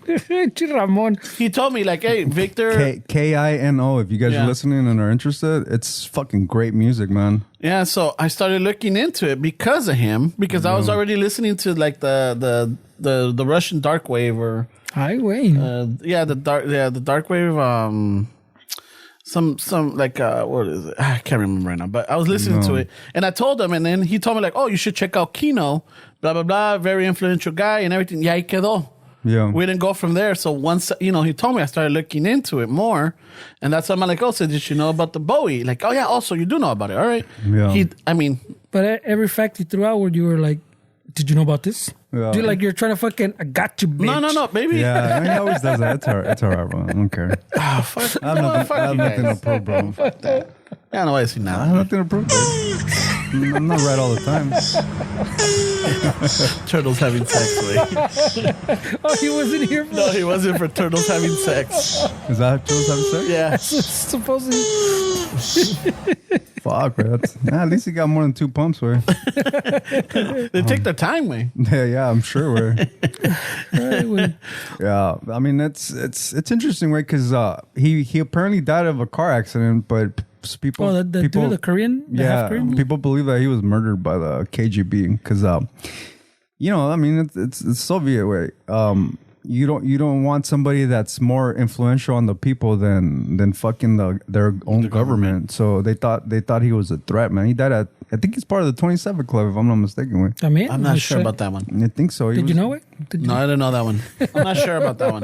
Ramon. He told me like, hey, Victor. Kino. If you guys are listening and are interested, it's fucking great music, man. Yeah, so I started looking into it because of him. Because I was already listening to like the Russian dark wave or highway. The dark wave. Some like what is it? I can't remember right now. But I was listening to it, and I told him, and then he told me like, oh, you should check out Kino. Blah blah blah. Very influential guy and everything. Yeah, ahí quedó. Yeah. We didn't go from there. So once, he told me, I started looking into it more. And that's why I'm like, oh, so did you know about the Bowie? Like, oh, yeah, also, you do know about it. All right. Yeah. But every fact he threw out where you were like, did you know about this? Yeah. You're trying to fucking, I got you, bitch. No, baby. Yeah, he always does that. It's all right, bro. I don't care. Oh, fuck. I have nothing to prove, bro. Fuck that. Yeah, no, I see now. I have nothing to prove, baby. I'm not right all the time. Turtles having sex, wait. Oh, he wasn't here for No, he wasn't for turtles having sex. Is that turtles having sex? Yeah. supposedly. Fuck, bro. At least he got more than 2 pumps, way. They take their time, way. Yeah, I'm sure, way. Right, Yeah, I mean, it's interesting, right? Because he apparently died of a car accident, but people, the Korean, half Korean? People believe that he was murdered by the KGB because, I mean, it's Soviet way. You don't want somebody that's more influential on the people than fucking their own government. So they thought he was a threat, man. He died at, I think he's part of the 27 Club, if I'm not mistaken. I'm not sure about that one. I think so. Did you know it? No, I didn't know that one. I'm not sure about that one.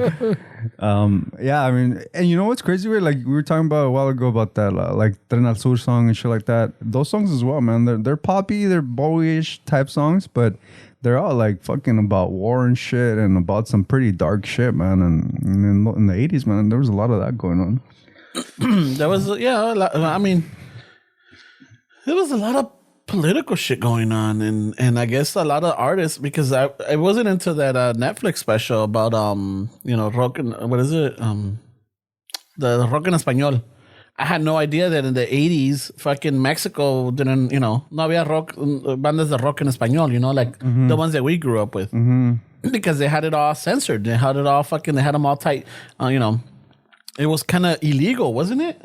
Yeah, I mean, and you know what's crazy? Like we were talking about a while ago about that, like Tren al Sur song and shit like that. Those songs as well, man. They're poppy, they're Bowie-ish type songs, but they're all like fucking about war and shit and about some pretty dark shit, man. And in the 80s, man, there was a lot of that going on. There was, I mean, there was a lot of political shit going on, and I guess a lot of artists, because I wasn't into that Netflix special about rock and, what is it, the rock en español. I had no idea that in the 80s fucking Mexico didn't, no había rock, bandas de rock en español, like the ones that we grew up with, because they had it all censored. They had it all they had them all tight. It was kind of illegal, wasn't it?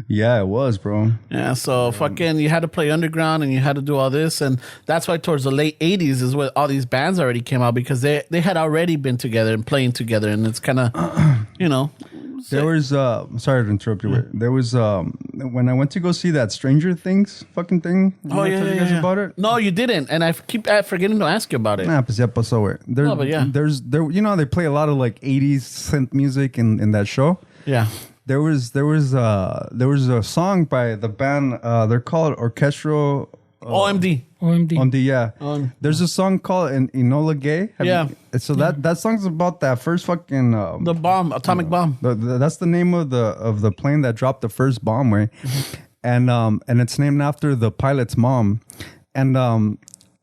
Yeah, it was, bro. Yeah, so fucking you had to play underground and you had to do all this, and that's why towards the late 80s is where all these bands already came out, because they had already been together and playing together, and it's kind of, you know. There was sorry to interrupt you. There was when I went to go see that Stranger Things fucking thing. Oh yeah, you guys about it? No, you didn't, and I keep forgetting to ask you about it. Nah, pues ya pasó, güey. There's you know, they play a lot of like 80s synth music in that show. Yeah. There was a song by the band. They're called Orchestral. OMD, yeah. There's a song called Enola Gay. So that song's about that first fucking the bomb, atomic bomb. That's the name of the plane that dropped the first bomb, right? And it's named after the pilot's mom, and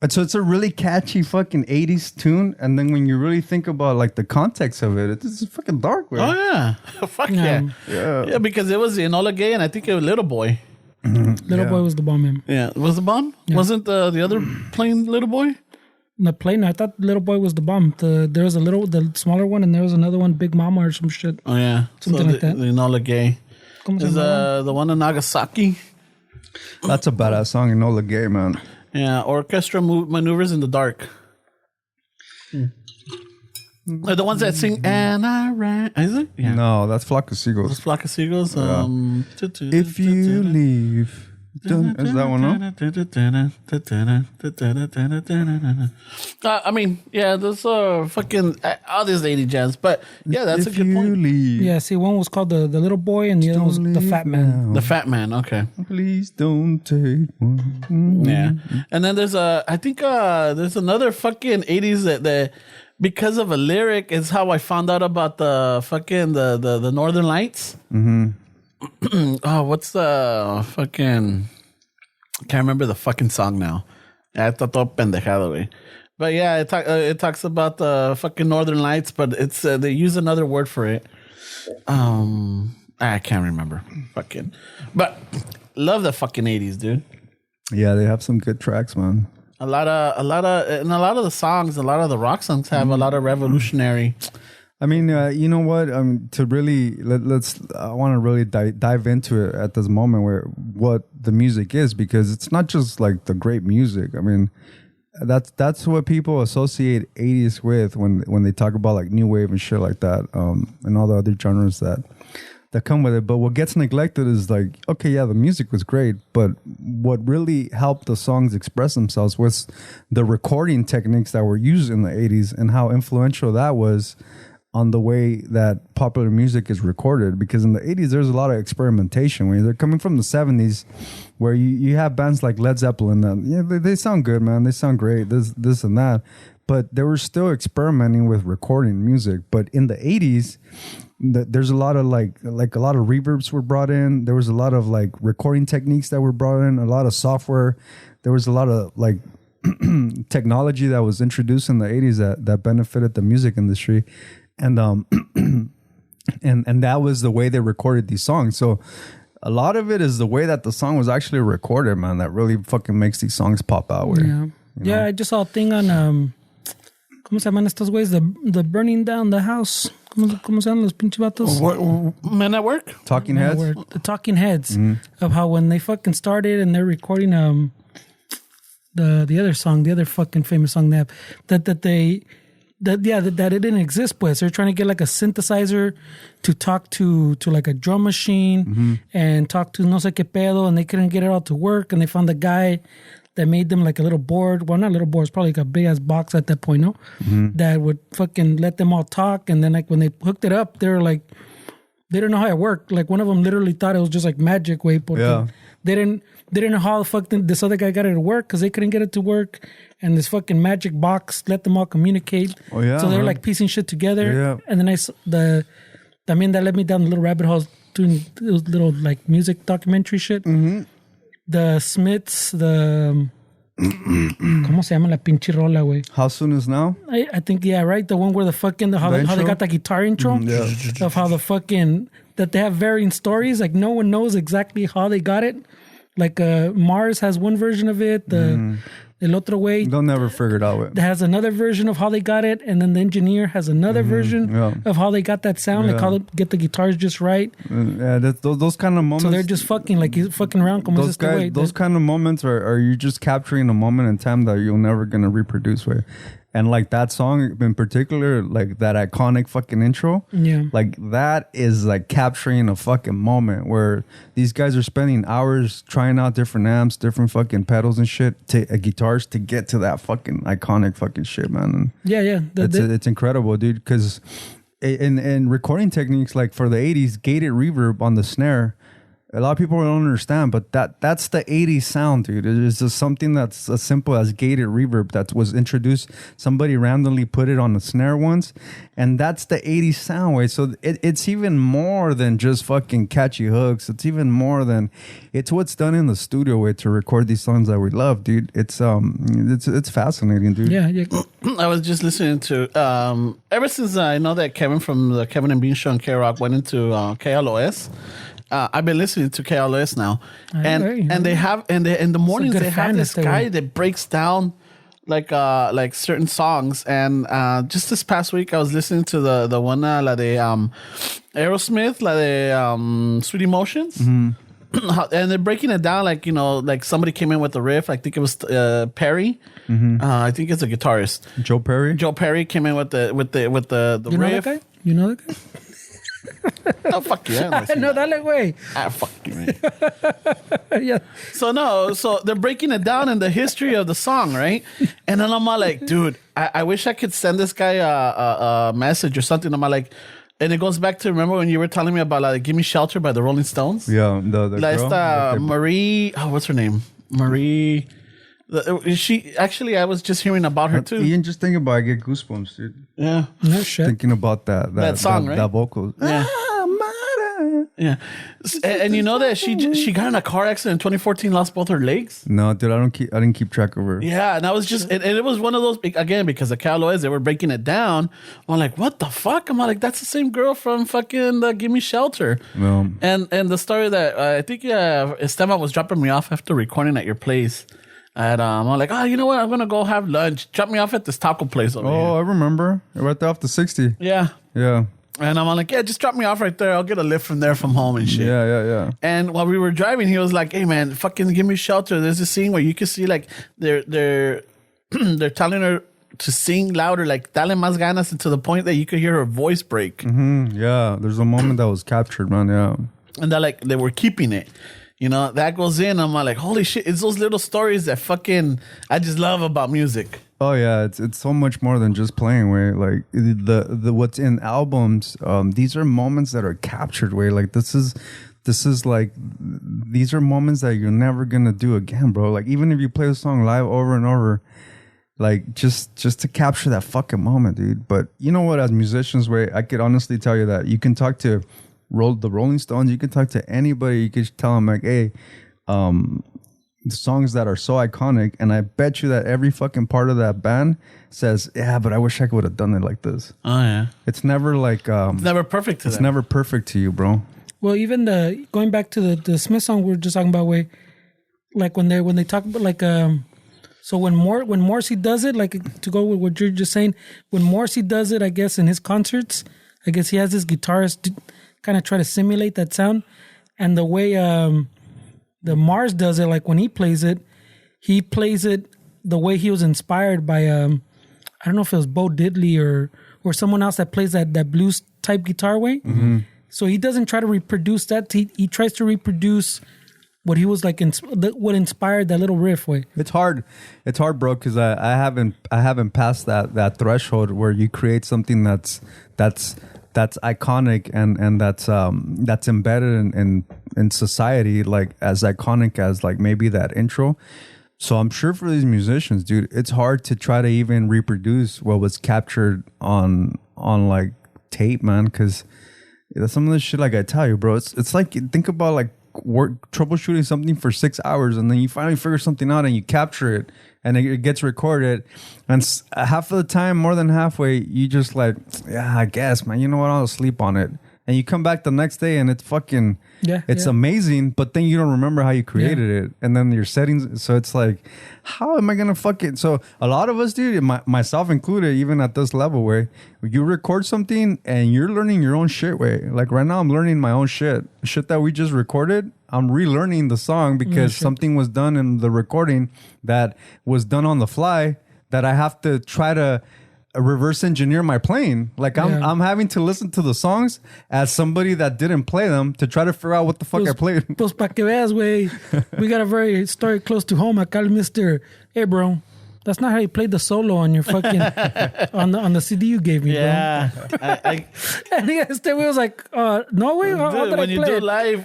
so it's a really catchy fucking 80s tune. And then when you really think about like the context of it, it's fucking dark, right? Oh yeah, fuck yeah, because it was Enola Gay, and I think it was Little Boy. Little Boy was the bomb, man. Yeah, was the bomb? Yeah. Wasn't the other plane Little Boy? The plane, I thought Little Boy was the bomb. There was the smaller one, and there was another one, Big Mama or some shit. Oh yeah, something like that. The Enola Gay is the one in Nagasaki. That's a badass song, Enola Gay, man. Yeah, orchestra maneuvers in the dark. Are the ones that sing "And I Ran"? Is it? Yeah. No, that's Flock of Seagulls. That's Flock of Seagulls. If you leave, is that one? No? I mean, yeah, those are fucking all these 80 jams. But yeah, that's a good point. Leave, yeah, see, one was called the Little Boy, and the other was the Fat Man. The Fat Man. Okay. Please don't take one. Yeah, and then there's I think there's another fucking 80s that because of a lyric is how I found out about the fucking the Northern Lights. Mm-hmm. Oh, what's the fucking? I can't remember the fucking song now. Yeah, está todo pendejado, güey. But yeah, it talks about the fucking Northern Lights, but it's they use another word for it. I can't remember. Fucking, but love the fucking 80s, dude. Yeah, they have some good tracks, man. A lot of the songs, a lot of the rock songs have a lot of revolutionary. I mean, you know what? To really I want to really dive into it at this moment where what the music is, because it's not just like the great music. I mean, that's what people associate 80s with when they talk about like new wave and shit like that, and all the other genres that come with it. But what gets neglected is like, okay, yeah, the music was great, but what really helped the songs express themselves was the recording techniques that were used in the 80s and how influential that was on the way that popular music is recorded. Because in the 80s, there's a lot of experimentation. When they're coming from the 70s, where you have bands like Led Zeppelin that they sound good, man. They sound great, this and that. But they were still experimenting with recording music. But in the 80s, there's a lot of like a lot of reverbs were brought in. There was a lot of like recording techniques that were brought in, a lot of software. There was a lot of like technology that was introduced in the 80s that benefited the music industry. And and that was the way they recorded these songs. So a lot of it is the way that the song was actually recorded, man, that really fucking makes these songs pop out with. Yeah. Yeah, I just saw a thing on ¿cómo se llaman estos güeyes? The burning down the house. ¿Cómo se llaman los pinches vatos? Men at Work? Talking Heads? The Talking Heads. Of how when they fucking started and they're recording the other song, the other fucking famous song they have, that it didn't exist, pues. They're trying to get like a synthesizer to talk to like a drum machine and talk to no sé qué pedo, and they couldn't get it all to work, and they found a guy that made them like a little board. Well, not a little board. It's probably like a big ass box at that point, no? That would fucking let them all talk. And then like when they hooked it up, they were like, they didn't know how it worked. Like one of them literally thought it was just like magic way. Yeah. They didn't know how the fuck this other guy got it to work, because they couldn't get it to work. And this fucking magic box let them all communicate. Oh yeah. So they're like piecing shit together. Yeah. And then I mean, that led me down the little rabbit hole doing those little like music documentary shit. The Smiths, ¿cómo se llama la pinche rola, güey? How Soon Is Now? I think, yeah, right? The one where how they got the guitar intro. Of how the fucking, that they have varying stories. Like no one knows exactly how they got it. Like Mars has one version of it. El Otro Way. They'll never figure it out. Has another version of how they got it, and then the engineer has another version of how they got that sound. Like how they get the guitars just right. Yeah, those kind of moments. So they're just fucking like he's fucking around. Those kind of moments are you just capturing a moment in time that you're never gonna reproduce with. And like that song in particular, like that iconic fucking intro, like that is like capturing a fucking moment where these guys are spending hours trying out different amps, different fucking pedals and shit, guitars to get to that fucking iconic fucking shit, man. And it's incredible, dude. Because in recording techniques, like for the 80s, gated reverb on the snare. A lot of people don't understand, but that's the 80s sound, dude. It is just something that's as simple as gated reverb that was introduced. Somebody randomly put it on the snare once, and that's the 80s sound way. So it's even more than just fucking catchy hooks. It's even more than it's what's done in the studio way to record these songs that we love, dude. It's fascinating, dude. Yeah. I was just listening to ever since I know that Kevin from the Kevin and Bean Show on K-Rock went into KLOS. I've been listening to KLOS now, and they have in the mornings they have this guy that breaks down like certain songs. And just this past week I was listening to the one la de Aerosmith, la de Sweet Emotions. And they're breaking it down like, you know, like somebody came in with the riff. I think it was Perry. I think it's a guitarist. Joe Perry came in with the you riff. You know that guy? Oh, fuck you. No, dale, güey. Fuck you, man. Yeah. So they're breaking it down in the history of the song, right? And then I'm all like, dude, I wish I could send this guy a message or something. I'm all like, and it goes back to, remember when you were telling me about like Give Me Shelter by the Rolling Stones? Yeah, the girl. Marie, what's her name? Marie... She actually, I was just hearing about her too. Even just thinking about it, I get goosebumps, dude. Yeah, no shit. Thinking about that song, right? That vocal. Yeah, yeah. And you know that she got in a car accident in 2014, lost both her legs. No, dude, I didn't keep track of her. Yeah, and I was just, and it was one of those again because the KLOS, they were breaking it down. I'm like, what the fuck? I'm like, that's the same girl from fucking Give Me Shelter. No. And the story that I think Esteban was dropping me off after recording at your place. And I'm like, you know what? I'm going to go have lunch. Drop me off at this taco place over here. Oh, I remember. Right there off the 60. Yeah. Yeah. And I'm like, yeah, just drop me off right there. I'll get a lift from there from home and shit. Yeah. And while we were driving, he was like, hey, man, fucking Give Me Shelter. There's a scene where you can see like they're telling her to sing louder, like dale más ganas, and to the point that you could hear her voice break. Mm-hmm. Yeah. There's a moment that was captured, man. Yeah. And they were keeping it. You know, that goes in. I'm like, holy shit. It's those little stories that fucking I just love about music. Oh, yeah. It's so much more than just playing, way. Like, the what's in albums, these are moments that are captured, way. Like, this is like, these are moments that you're never going to do again, bro. Like, even if you play the song live over and over, like, just to capture that fucking moment, dude. But you know what? As musicians, way, I could honestly tell you that you can talk to the Rolling Stones, you can talk to anybody, you could tell them like, hey, the songs that are so iconic, and I bet you that every fucking part of that band says, yeah, but I wish I would have done it like this. Oh yeah, it's never like it's never perfect to them. Never perfect to you, bro. Well, even going back to the Smith song we were just talking about, way, like when they talk about like so when Morrissey does it, like to go with what you're just saying, when Morrissey does it, I guess in his concerts, I guess he has this guitarist kind of try to simulate that sound, and the way the Mars does it, like when he plays it the way he was inspired by I don't know if it was Bo Diddley or someone else that plays that blues type guitar way. Mm-hmm. So he doesn't try to reproduce that. He tries to reproduce what he was like, what inspired that little riff way. It's hard, bro, because I haven't passed that threshold where you create something that's iconic and that's embedded in society, like as iconic as like maybe that intro. So I'm sure for these musicians, dude, it's hard to try to even reproduce what was captured on like tape, man, because some of this shit, like I tell you, bro, it's like, think about like troubleshooting something for 6 hours, and then you finally figure something out and you capture it and it gets recorded, and half of the time, more than halfway, you just like, yeah, I guess, man, you know what, I'll sleep on it, and you come back the next day and it's fucking it's amazing, but then you don't remember how you created it, and then your settings. So it's like, how am I gonna fucking? So a lot of us, dude, myself included, even at this level, where you record something and you're learning your own shit. Way like right now, I'm learning my own shit that we just recorded. I'm relearning the song because something was done in the recording that was done on the fly that I have to try to reverse engineer my playing. Like I'm having to listen to the songs as somebody that didn't play them to try to figure out what the fuck I played. Pues pa que veas, güey. We got a very story close to home. I called Mr. Hey, bro. That's not how you played the solo on your fucking on the CD you gave me, bro. And he was like, no way. How did I play when you do live,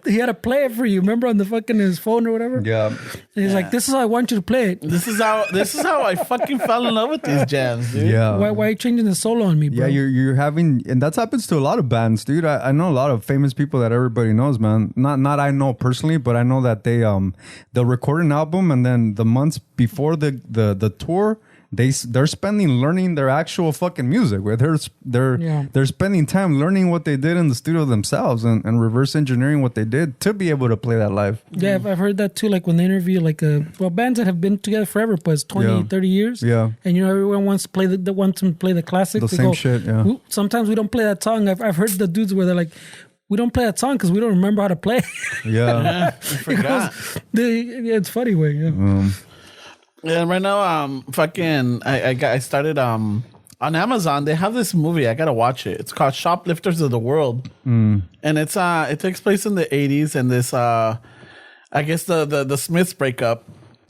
he had to play it for you. Remember on the fucking his phone or whatever. Yeah. And he's like, this is how I want you to play it. This is how I fucking fell in love with these jams, dude. Yeah. Why are you changing the solo on me, bro? Yeah, you're having, and that happens to a lot of bands, dude. I know a lot of famous people that everybody knows, man. Not I know personally, but I know that they'll record an album, and then the months before the tour, they're spending learning their actual fucking music. Where they're spending time learning what they did in the studio themselves and reverse engineering what they did to be able to play that live. Yeah, I've heard that too. Like when they interview bands that have been together forever, 20, 30 years. Yeah. And everyone wants to play the classic. The same shit, yeah. Sometimes we don't play that song. I've heard the dudes where they're like, we don't play that song because we don't remember how to play. Yeah. I forgot. It's funny way. Yeah. Yeah, right now, I started on Amazon. They have this movie. I gotta watch it. It's called Shoplifters of the World, and it takes place in the 80s, and this I guess the Smiths break up,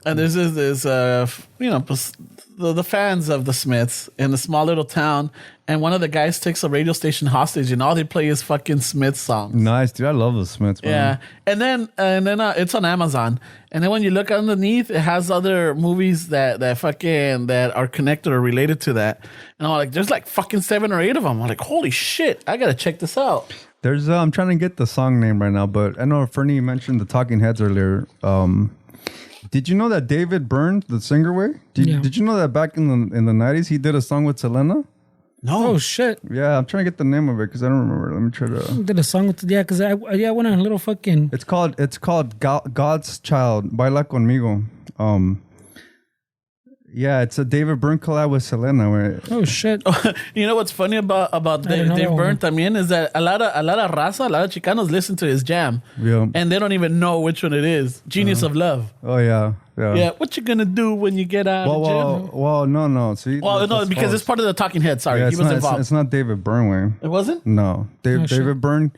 and there's this the fans of the Smiths in a small little town, and one of the guys takes a radio station hostage, and all they play is fucking Smiths songs. Nice, dude. I love the Smiths, man. Yeah, and then it's on Amazon, and then when you look underneath, it has other movies that are connected or related to that, and I'm like, there's like fucking 7 or 8 of them. I'm like, holy shit, I gotta check this out. There's I'm trying to get the song name right now, but I know Fernie mentioned the Talking Heads earlier. Did you know that David Byrne, the singer, did you know that back in the 90s he did a song with Selena? No. Oh shit. Yeah, I'm trying to get the name of it because I don't remember. Let me try to. Did a song with because I went on a little fucking. It's called God's Child. Baila conmigo. Yeah, it's a David Byrne collab with Selena. Right? Oh shit! You know what's funny about Dave Byrne también is that a lot of raza, a lot of Chicanos listen to his jam, and they don't even know which one it is. Genius of Love. Oh yeah. Yeah, what you gonna do when you get out of jail? Well, no. See, no, because it's part of the Talking Head. Sorry, he was involved. It's not David Byrne. Way. It wasn't? No, David Byrne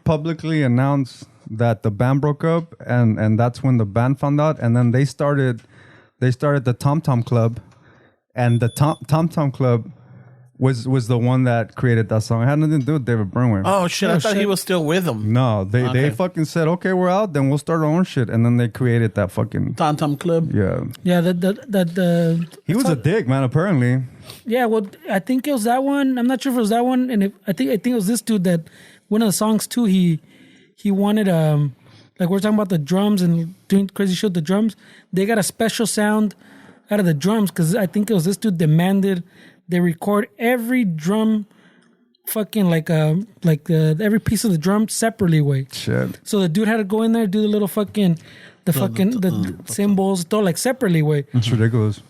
publicly announced that the band broke up, and that's when the band found out, and then they started the Tom Tom Club, and the Tom Tom Club was the one that created that song. It had nothing to do with David Byrne. Oh shit! I thought he was still with them. No, they fucking said, okay, we're out, then we'll start our own shit, and then they created that fucking Tom Tom Club. Yeah. He was a dick, man. Apparently. Yeah, well, I think it was that one. I'm not sure if it was that one, and I think it was this dude that one of the songs too. He wanted like we're talking about the drums and doing crazy shit with the drums. They got a special sound out of the drums because I think it was this dude demanded they record every drum fucking every piece of the drum separately way. Shit. So the dude had to go in there, do the little fucking the cymbals, all like separately way. It's ridiculous.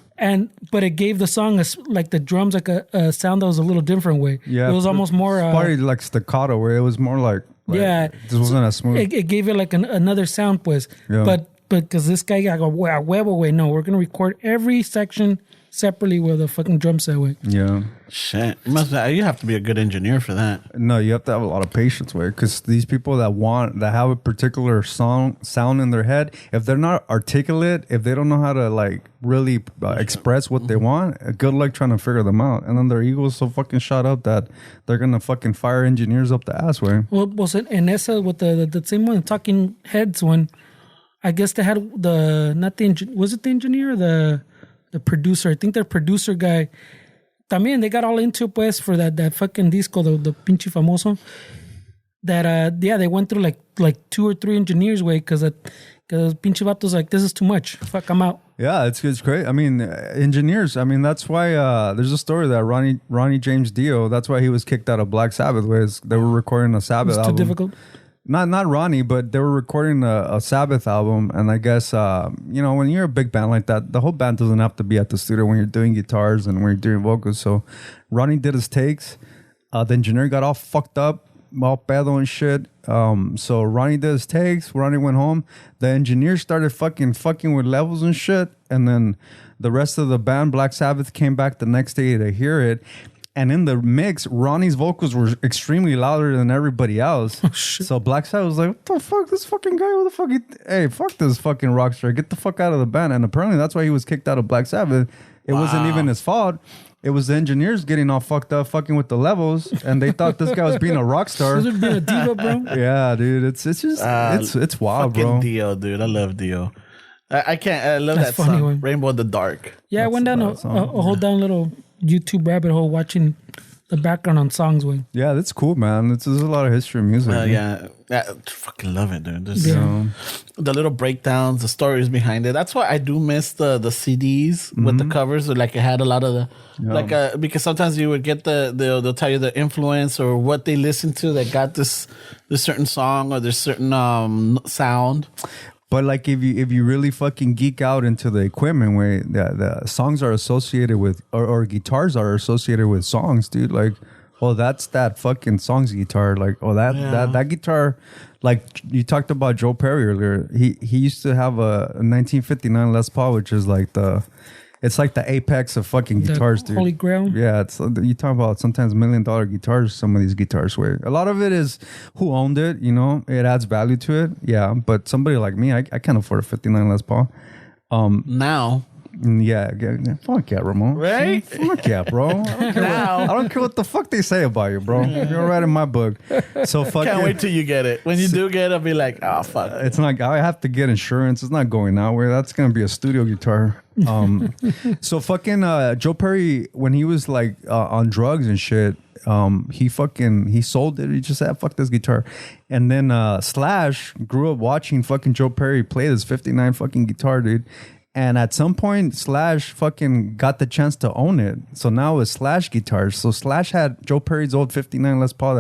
But it gave the song the drums like a sound that was a little different way. Yeah. It was almost more probably like staccato where it was more like yeah, this wasn't as smooth. It gave it like another sound, pues. Yeah. But because this guy got a huevo way. No, we're gonna record every section separately with a fucking drum set way. Yeah. Shit, you have to be a good engineer for that. No, you have to have a lot of patience with it because these people that have a particular sound in their head, if they're not articulate, if they don't know how to like really express what they want, good luck trying to figure them out. And then their ego's so fucking shot up that they're gonna fucking fire engineers up the ass way. Well, and esa with the same one, Talking Heads one, I guess they had was it the engineer or the producer? I think their producer guy. También they got all into pues for that fucking disco, the pinche famoso. that they went through like 2 or 3 engineers way because pinche vato's like, this is too much. Fuck, I'm out. Yeah, it's great. I mean, engineers. I mean, that's why there's a story that Ronnie James Dio. That's why he was kicked out of Black Sabbath. They were recording a Sabbath album. Too difficult. Not Ronnie, but they were recording a Sabbath album, and I guess when you're a big band like that, the whole band doesn't have to be at the studio when you're doing guitars and when you're doing vocals. So Ronnie did his takes. The engineer got all fucked up, all pedo and shit. So Ronnie did his takes. Ronnie went home. The engineer started fucking with levels and shit, and then the rest of the band, Black Sabbath, came back the next day to hear it. And in the mix, Ronnie's vocals were extremely louder than everybody else. Oh, shit. So Black Sabbath was like, what the fuck? This fucking guy, what the fuck? Hey, fuck this fucking rock star. Get the fuck out of the band. And apparently that's why he was kicked out of Black Sabbath. It wasn't even his fault. It was the engineers getting all fucked up, fucking with the levels. And they thought this guy was being a rock star. Being a diva, bro. Yeah, dude. It's just, it's wild, fucking bro. Dio, dude. I love Dio. I can't. I love That's that funny song, one. Rainbow in the Dark. Yeah, I went down a whole down little YouTube rabbit hole watching the background on songs. Yeah, that's cool, man. There's a lot of history in music. Yeah, fucking love it, dude. Yeah. The little breakdowns, the stories behind it. That's why I do miss the CDs with the covers. Like it had a lot of the because sometimes you would get they'll tell you the influence or what they listened to that got this certain song or this certain sound. But like if you really fucking geek out into the equipment way, the songs are associated with or guitars are associated with songs, dude. Like, oh, that's that fucking song's guitar. Like, oh, that guitar. Like you talked about Joe Perry earlier. He used to have a 1959 Les Paul, which is like it's like the apex of fucking guitars, dude. Holy grail. Yeah, you talk about sometimes $1 million guitars. Some of these guitars weigh. A lot of it is who owned it. You know, it adds value to it. Yeah, but somebody like me, I can't afford a 59 Les Paul. Now. Yeah, fuck yeah, Ramon. Right? Fuck yeah, bro. I don't care what the fuck they say about you, bro. You're right in my book. So fuck. Can't wait till you get it. When you do get it, I'll be like, oh fuck. It's not. I have to get insurance. It's not going nowhere. That's gonna be a studio guitar. So fucking Joe Perry, when he was like on drugs and shit, he sold it. He just said, fuck this guitar. And then Slash grew up watching fucking Joe Perry play this 59 fucking guitar, dude. And at some point, Slash fucking got the chance to own it. So now it's Slash guitars. So Slash had Joe Perry's old 59 Les Paul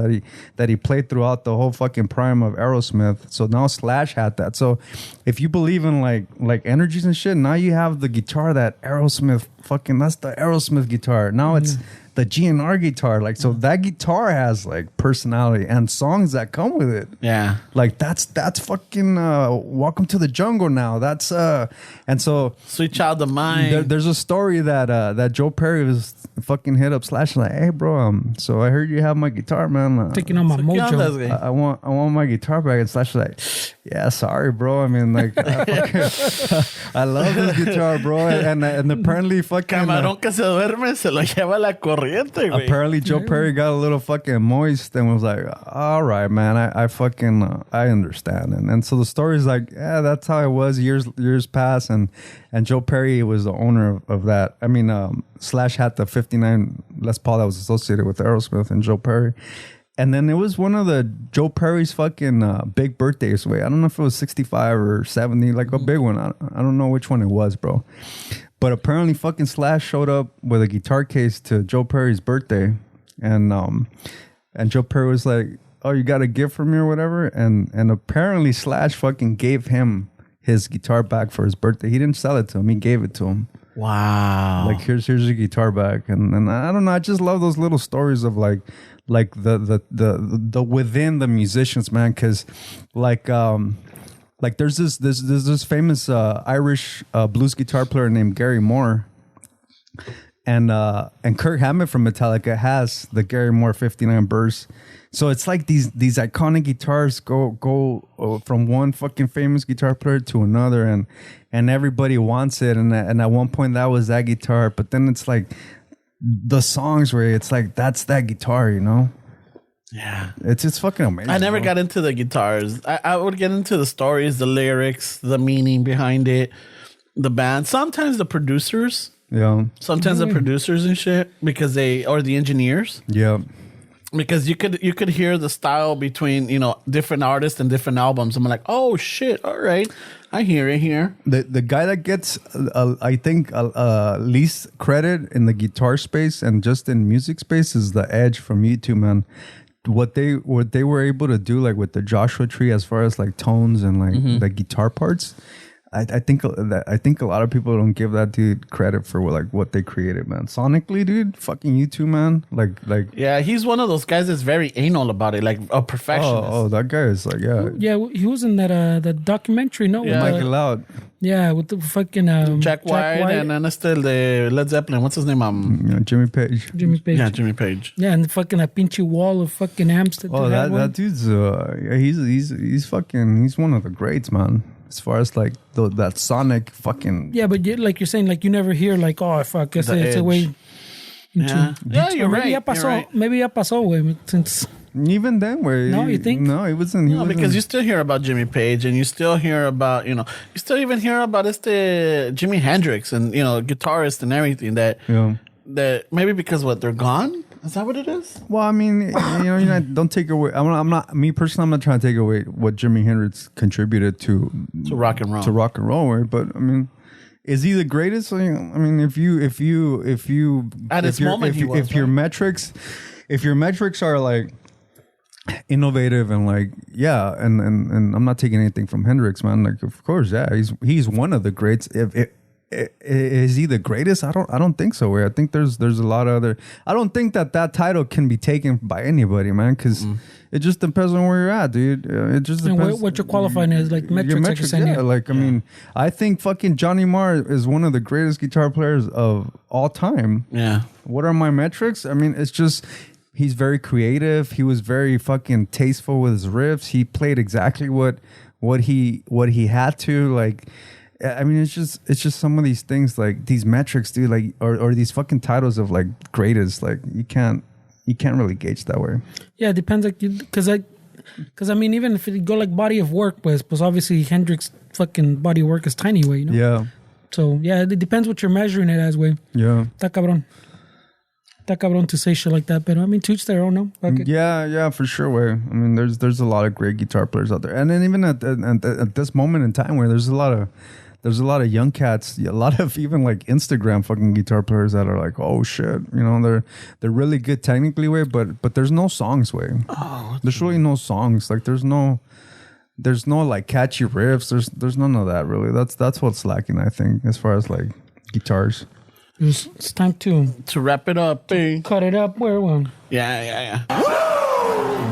that he played throughout the whole fucking prime of Aerosmith. So now Slash had that. So if you believe in like energies and shit, now you have the guitar that Aerosmith fucking, that's the Aerosmith guitar. Now it's the GNR guitar. Like, so that guitar has like personality and songs that come with it. Yeah. Like that's fucking Welcome to the Jungle now. That's and so Sweet Child of Mine. There's a story that Joe Perry was fucking hit up Slash like, hey bro, so I heard you have my guitar, man. Taking on my mojo. I want my guitar back. And Slash like, yeah, sorry, bro. I mean, like, I love this guitar, bro. And apparently fucking Camarón que se duerme se lo lleva la corriente, güey. Apparently Joe Perry got a little fucking moist and was like, all right, man, I fucking I understand. And so the story's like, yeah, that's how it was. Years pass, and Joe Perry was the owner of that. I mean, Slash had the 59 Les Paul that was associated with Aerosmith and Joe Perry. And then it was one of the Joe Perry's fucking big birthdays. I don't know if it was 65 or 70, like a big one. I don't know which one it was, bro. But apparently fucking Slash showed up with a guitar case to Joe Perry's birthday. And Joe Perry was like, oh, you got a gift from me or whatever? And apparently Slash fucking gave him his guitar back for his birthday. He didn't sell it to him. He gave it to him. Wow. Like, here's your guitar back. And I don't know. I just love those little stories of like the within the musicians, man. Cause like there's this famous Irish blues guitar player named Gary Moore, and Kirk Hammett from Metallica has the Gary Moore 59 Burst. So it's like these iconic guitars go from one fucking famous guitar player to another, and everybody wants it. And at one point that was that guitar, but then it's like the songs where it's like that's that guitar, you know? Yeah, it's fucking amazing. I never got into the guitars. I would get into the stories, the lyrics, the meaning behind it, the band. Sometimes the producers. Yeah. Sometimes the producers and shit because or the engineers. Yeah. Because you could hear the style between, different artists and different albums. I'm like, oh shit, all right, I hear it here. The guy that gets I think least credit in the guitar space and just in music space is the Edge from U2, man. What they were able to do, like with the Joshua Tree, as far as like tones and like the guitar parts. I think a lot of people don't give that dude credit for what they created, man. Sonically, dude, fucking U2, man. Like. Yeah, he's one of those guys that's very anal about it, like a perfectionist. Oh, that guy is like, yeah. Yeah, he was in that the documentary, no? Yeah. Mike Loud. Yeah, with the fucking Jack White, and then still the Led Zeppelin. What's his name? Jimmy Page. Jimmy Page. Yeah, Jimmy Page. Yeah, and the fucking that pinchy wall of fucking amps. That dude's he's one of the greats, man. As far as like that sonic fucking but like you're saying, like you never hear like, oh fuck, it's a way. Yeah, you're right. Maybe ya pasó, güey. Since even then, where no, you think? No, he wasn't. No, because you still hear about Jimmy Page, and you still hear about you still even hear about Jimi Hendrix and guitarist and everything that maybe because they're gone. Is that what it is? Well, I mean, don't take away. I'm not me personally. I'm not trying to take away what Jimi Hendrix contributed to rock and roll. To rock and roll, right? But I mean, is he the greatest? I mean, if your metrics are like innovative and like and I'm not taking anything from Hendrix, man. Like, of course, yeah, he's one of the greats. Is he the greatest? I don't think so. I think there's a lot of other. I don't think that title can be taken by anybody, man, because it just depends on where you're at, dude. It just depends. And what you're qualifying is like metrics. Your metrics, I mean, I think fucking Johnny Marr is one of the greatest guitar players of all time. Yeah. What are my metrics? I mean, it's just he's very creative. He was very fucking tasteful with his riffs. He played exactly what he had to, like. I mean, it's just some of these things, like these metrics, dude, like or these fucking titles of like greatest, like you can't really gauge that way. Yeah, it depends, like because I mean, even if you go like body of work, pues obviously Hendrix fucking body of work is tiny, way, Yeah. So yeah, it depends what you're measuring it as, way. Yeah. Está cabrón to say shit like that, but I mean, to each their own, no? Yeah, for sure, way. I mean, there's a lot of great guitar players out there, and then even at this moment in time, where there's a lot of young cats, a lot of even like Instagram fucking guitar players that are like, oh shit, they're really good technically, way, but there's no songs, way. Oh, there's really no songs. Like there's no like catchy riffs. There's none of that really. That's what's lacking, I think, as far as like guitars. It's time to wrap it up. Cut it up. Where one? Yeah.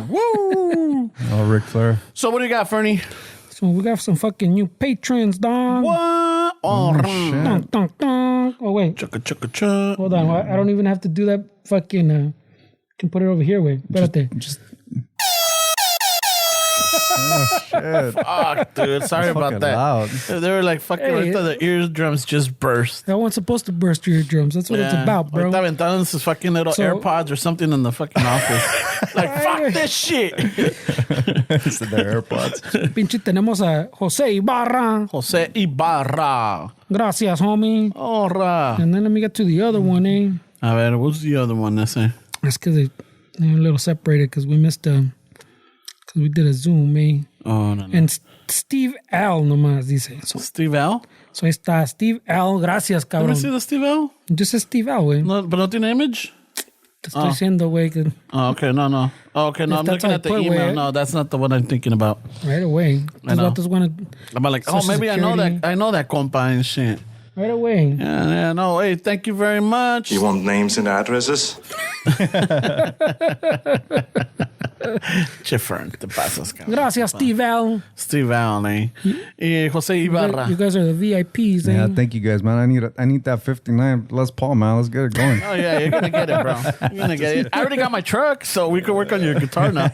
Woo! Oh, Ric Flair. So what do you got, Fernie? So we got some fucking new patrons, dog. What? Oh, shit. Dun, dun, dun. Oh wait. Chugga. Hold on. I don't even have to do that. Fucking. Can put it over here. Wait. Just oh shit! Fuck, dude. Sorry about that. Loud. They were like fucking. Hey, the eardrums just burst. That one's supposed to burst your eardrums. That's what it's about, bro. Ahorita aventaron sus fucking little AirPods or something in the fucking office. Like, fuck this shit. It's in their AirPods. Pinche, tenemos a Jose Ibarra. Gracias, homie. Ora. And then let me get to the other one, eh? A ver, what's the other one? That's it. That's because they're a little separated because we missed because we did a Zoom, eh? Oh, no. And Steve L nomás dice. So, Steve L? So ahí está, Steve L. Gracias, cabrón. ¿Cómo se dice Steve L? Just Steve L, güey. No, ¿pero no tiene image? Te estoy diciendo, güey. Que Oh, okay, no. Oh, okay, no, I'm looking at the email. Way, no, that's not the one I'm thinking about. Right away. I know. I'm like, oh, maybe I know that compa and shit. Right away. Yeah, no, hey, thank you very much. You want names and addresses? Chifern, te pasas, cabrón. Gracias, Steve L. Steve L, eh? Y Jose Ibarra. You guys are the VIPs, eh? Yeah, thank you guys, man. I need that 59 Les Paul, man. Let's get it going. Oh, yeah, you're going to get it, bro. You're going to get it. I already got my truck, so we can work on your guitar now.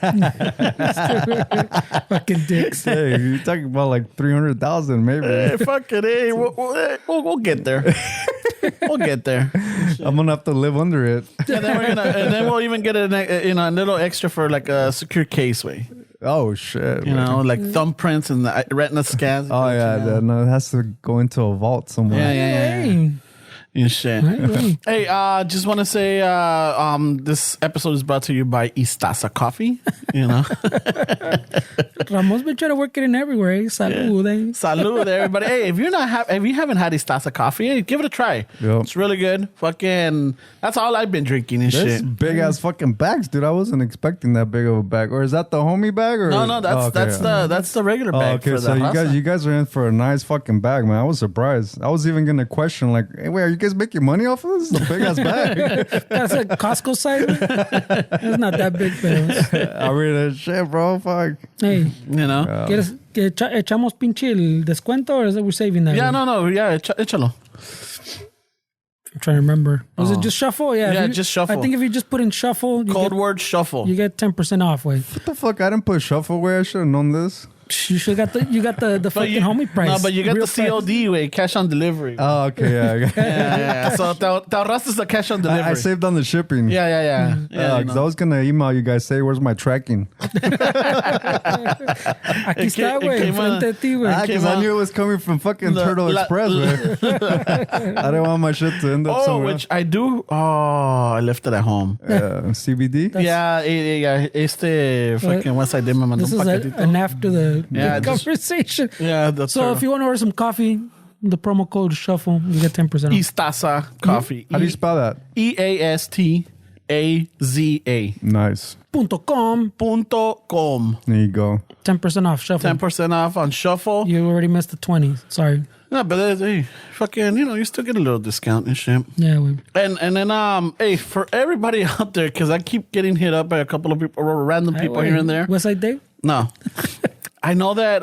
Fucking dicks. Hey, you're talking about like 300,000, maybe. Hey, fuck it, hey. We'll get there. We'll get there. I'm gonna have to live under it. And then we'll even get a little extra for like a secure case way. Oh shit! Like thumbprints and the retina scans. Oh yeah, no, it has to go into a vault somewhere. Yeah. and shit. Hey, just want to say this episode is brought to you by Istaza Coffee. You know, Ramos been trying to work it in everywhere. Eh? Salud, eh? Salud, everybody. Hey, if you haven't had Istaza Coffee, hey, give it a try. Yep. It's really good. Fucking, that's all I've been drinking and There's shit. big ass fucking bags, dude. I wasn't expecting that big of a bag. Or is that the homie bag? Or No, that's the regular bag. Okay, for so the raza. you guys are in for a nice fucking bag, man. I was surprised. I was even gonna question, like, hey, wait, are you guys making money off of this? It's a big ass bag. That's a Costco size. It's not that big, but I mean, shit, bro. Fuck. hey, You know? ¿quieres que echamos pinche el descuento or is it we're saving that? Yeah, no, yeah, échalo. I'm trying to remember. Was it just shuffle? Yeah, Yeah, if you- just shuffle. I think if you just put in shuffle, Code word shuffle. you get 10% off. Wait, What the fuck? I didn't put shuffle away. I should have known this. you should got the fucking homie price. No, but you got Real the COD way, cash on delivery. Oh, okay, yeah. yeah. So te ahorraste the cash on delivery. I saved on the shipping. Yeah. Because I was gonna email you guys, say, where's my tracking? Aquí está, it güey, came enfrente de ti, güey. Because I knew it was coming from fucking Turtle Express, man. I didn't want my shit to end up Oh, somewhere. which I do. Oh, I left it at home. CBD? Yeah, fucking West Side me mandó This un is paquetito. an after the Yeah, just- conversation. Yeah, that's So if you want to order some coffee, the promo code shuffle, you get 10% off. Istaza Coffee. How do you spell that? EASTAZA. Nice. .com, .com. There you go. 10% off shuffle. 10% off on Shuffle. You already missed the 20. Sorry. No, but hey, fucking, you still get a little discount and shit. Yeah, we. And then hey, for everybody out there, because I keep getting hit up by a couple of people, or random people here and there. West Side Day? No, I know that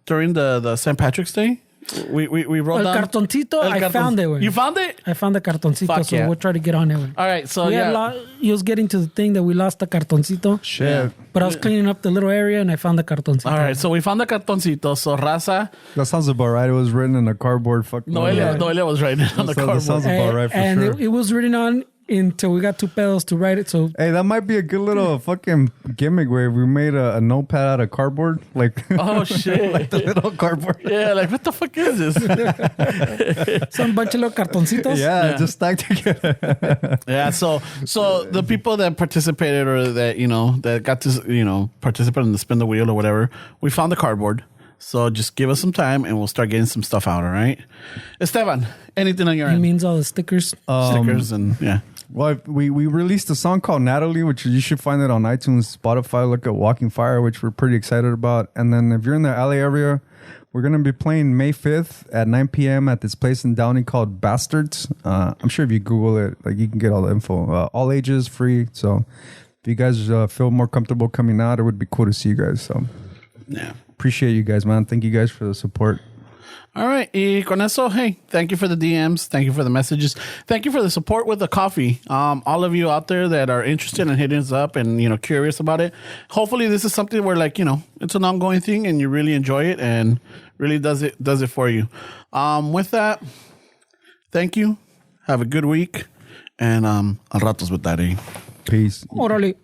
during the St. Patrick's Day, we wrote El down cartoncito, I found it, güey. You found it? I found the cartoncito, Fuck so yeah. we'll try to get on it. Güey. All right, so We had yeah. he was getting to the thing that we lost the cartoncito. Shit. But I was cleaning up the little area and I found the cartoncito. All right, so we found the cartoncito. So raza, That sounds about right. It was written in a cardboard fucking. Noelia was writing on the That sounds cardboard. about right for and sure. it was written on until we got two pedals to write it. So Hey, that might be a good little fucking gimmick where we made a notepad out of cardboard. Like, Oh shit! like the little cardboard. Yeah, like what the fuck is this? some bunch of little cartoncitos. Yeah, just stacked together. Yeah, so the people that participated or that that got to participate in the spin the wheel or whatever, we found the cardboard. So just give us some time and we'll start getting some stuff out. All right, Esteban, anything on your It end? means all the stickers. Stickers and yeah. Well, we released a song called Natalie, which you should find it on iTunes, Spotify. Look at Walking Fire, which we're pretty excited about. And then if you're in the LA area, we're going to be playing May 5th at 9 p.m. at this place in Downey called Bastards. I'm sure if you Google it, like you can get all the info. All ages, free. So if you guys feel more comfortable coming out, it would be cool to see you guys. So Yeah. appreciate you guys, man. Thank you guys for the support. All right. Y con eso, hey, thank you for the DMs. Thank you for the messages. Thank you for the support with the coffee. All of you out there that are interested in hitting us up and, curious about it. Hopefully this is something where it's an ongoing thing and you really enjoy it and really does it for you. With that, thank you. Have a good week. And al ratos with that, eh? Peace. Orale.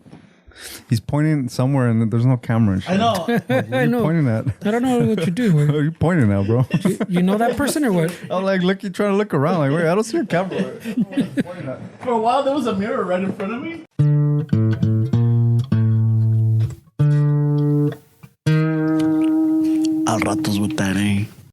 He's pointing somewhere and there's no camera and shit. I know. What are I you know. pointing at? I don't know what you do. What Güey. are you pointing at, bro? You know that person or what? I'm like, trying to look around. Like, wait, I don't see your camera. For a while, there was a mirror right in front of me. Al ratos with that, eh?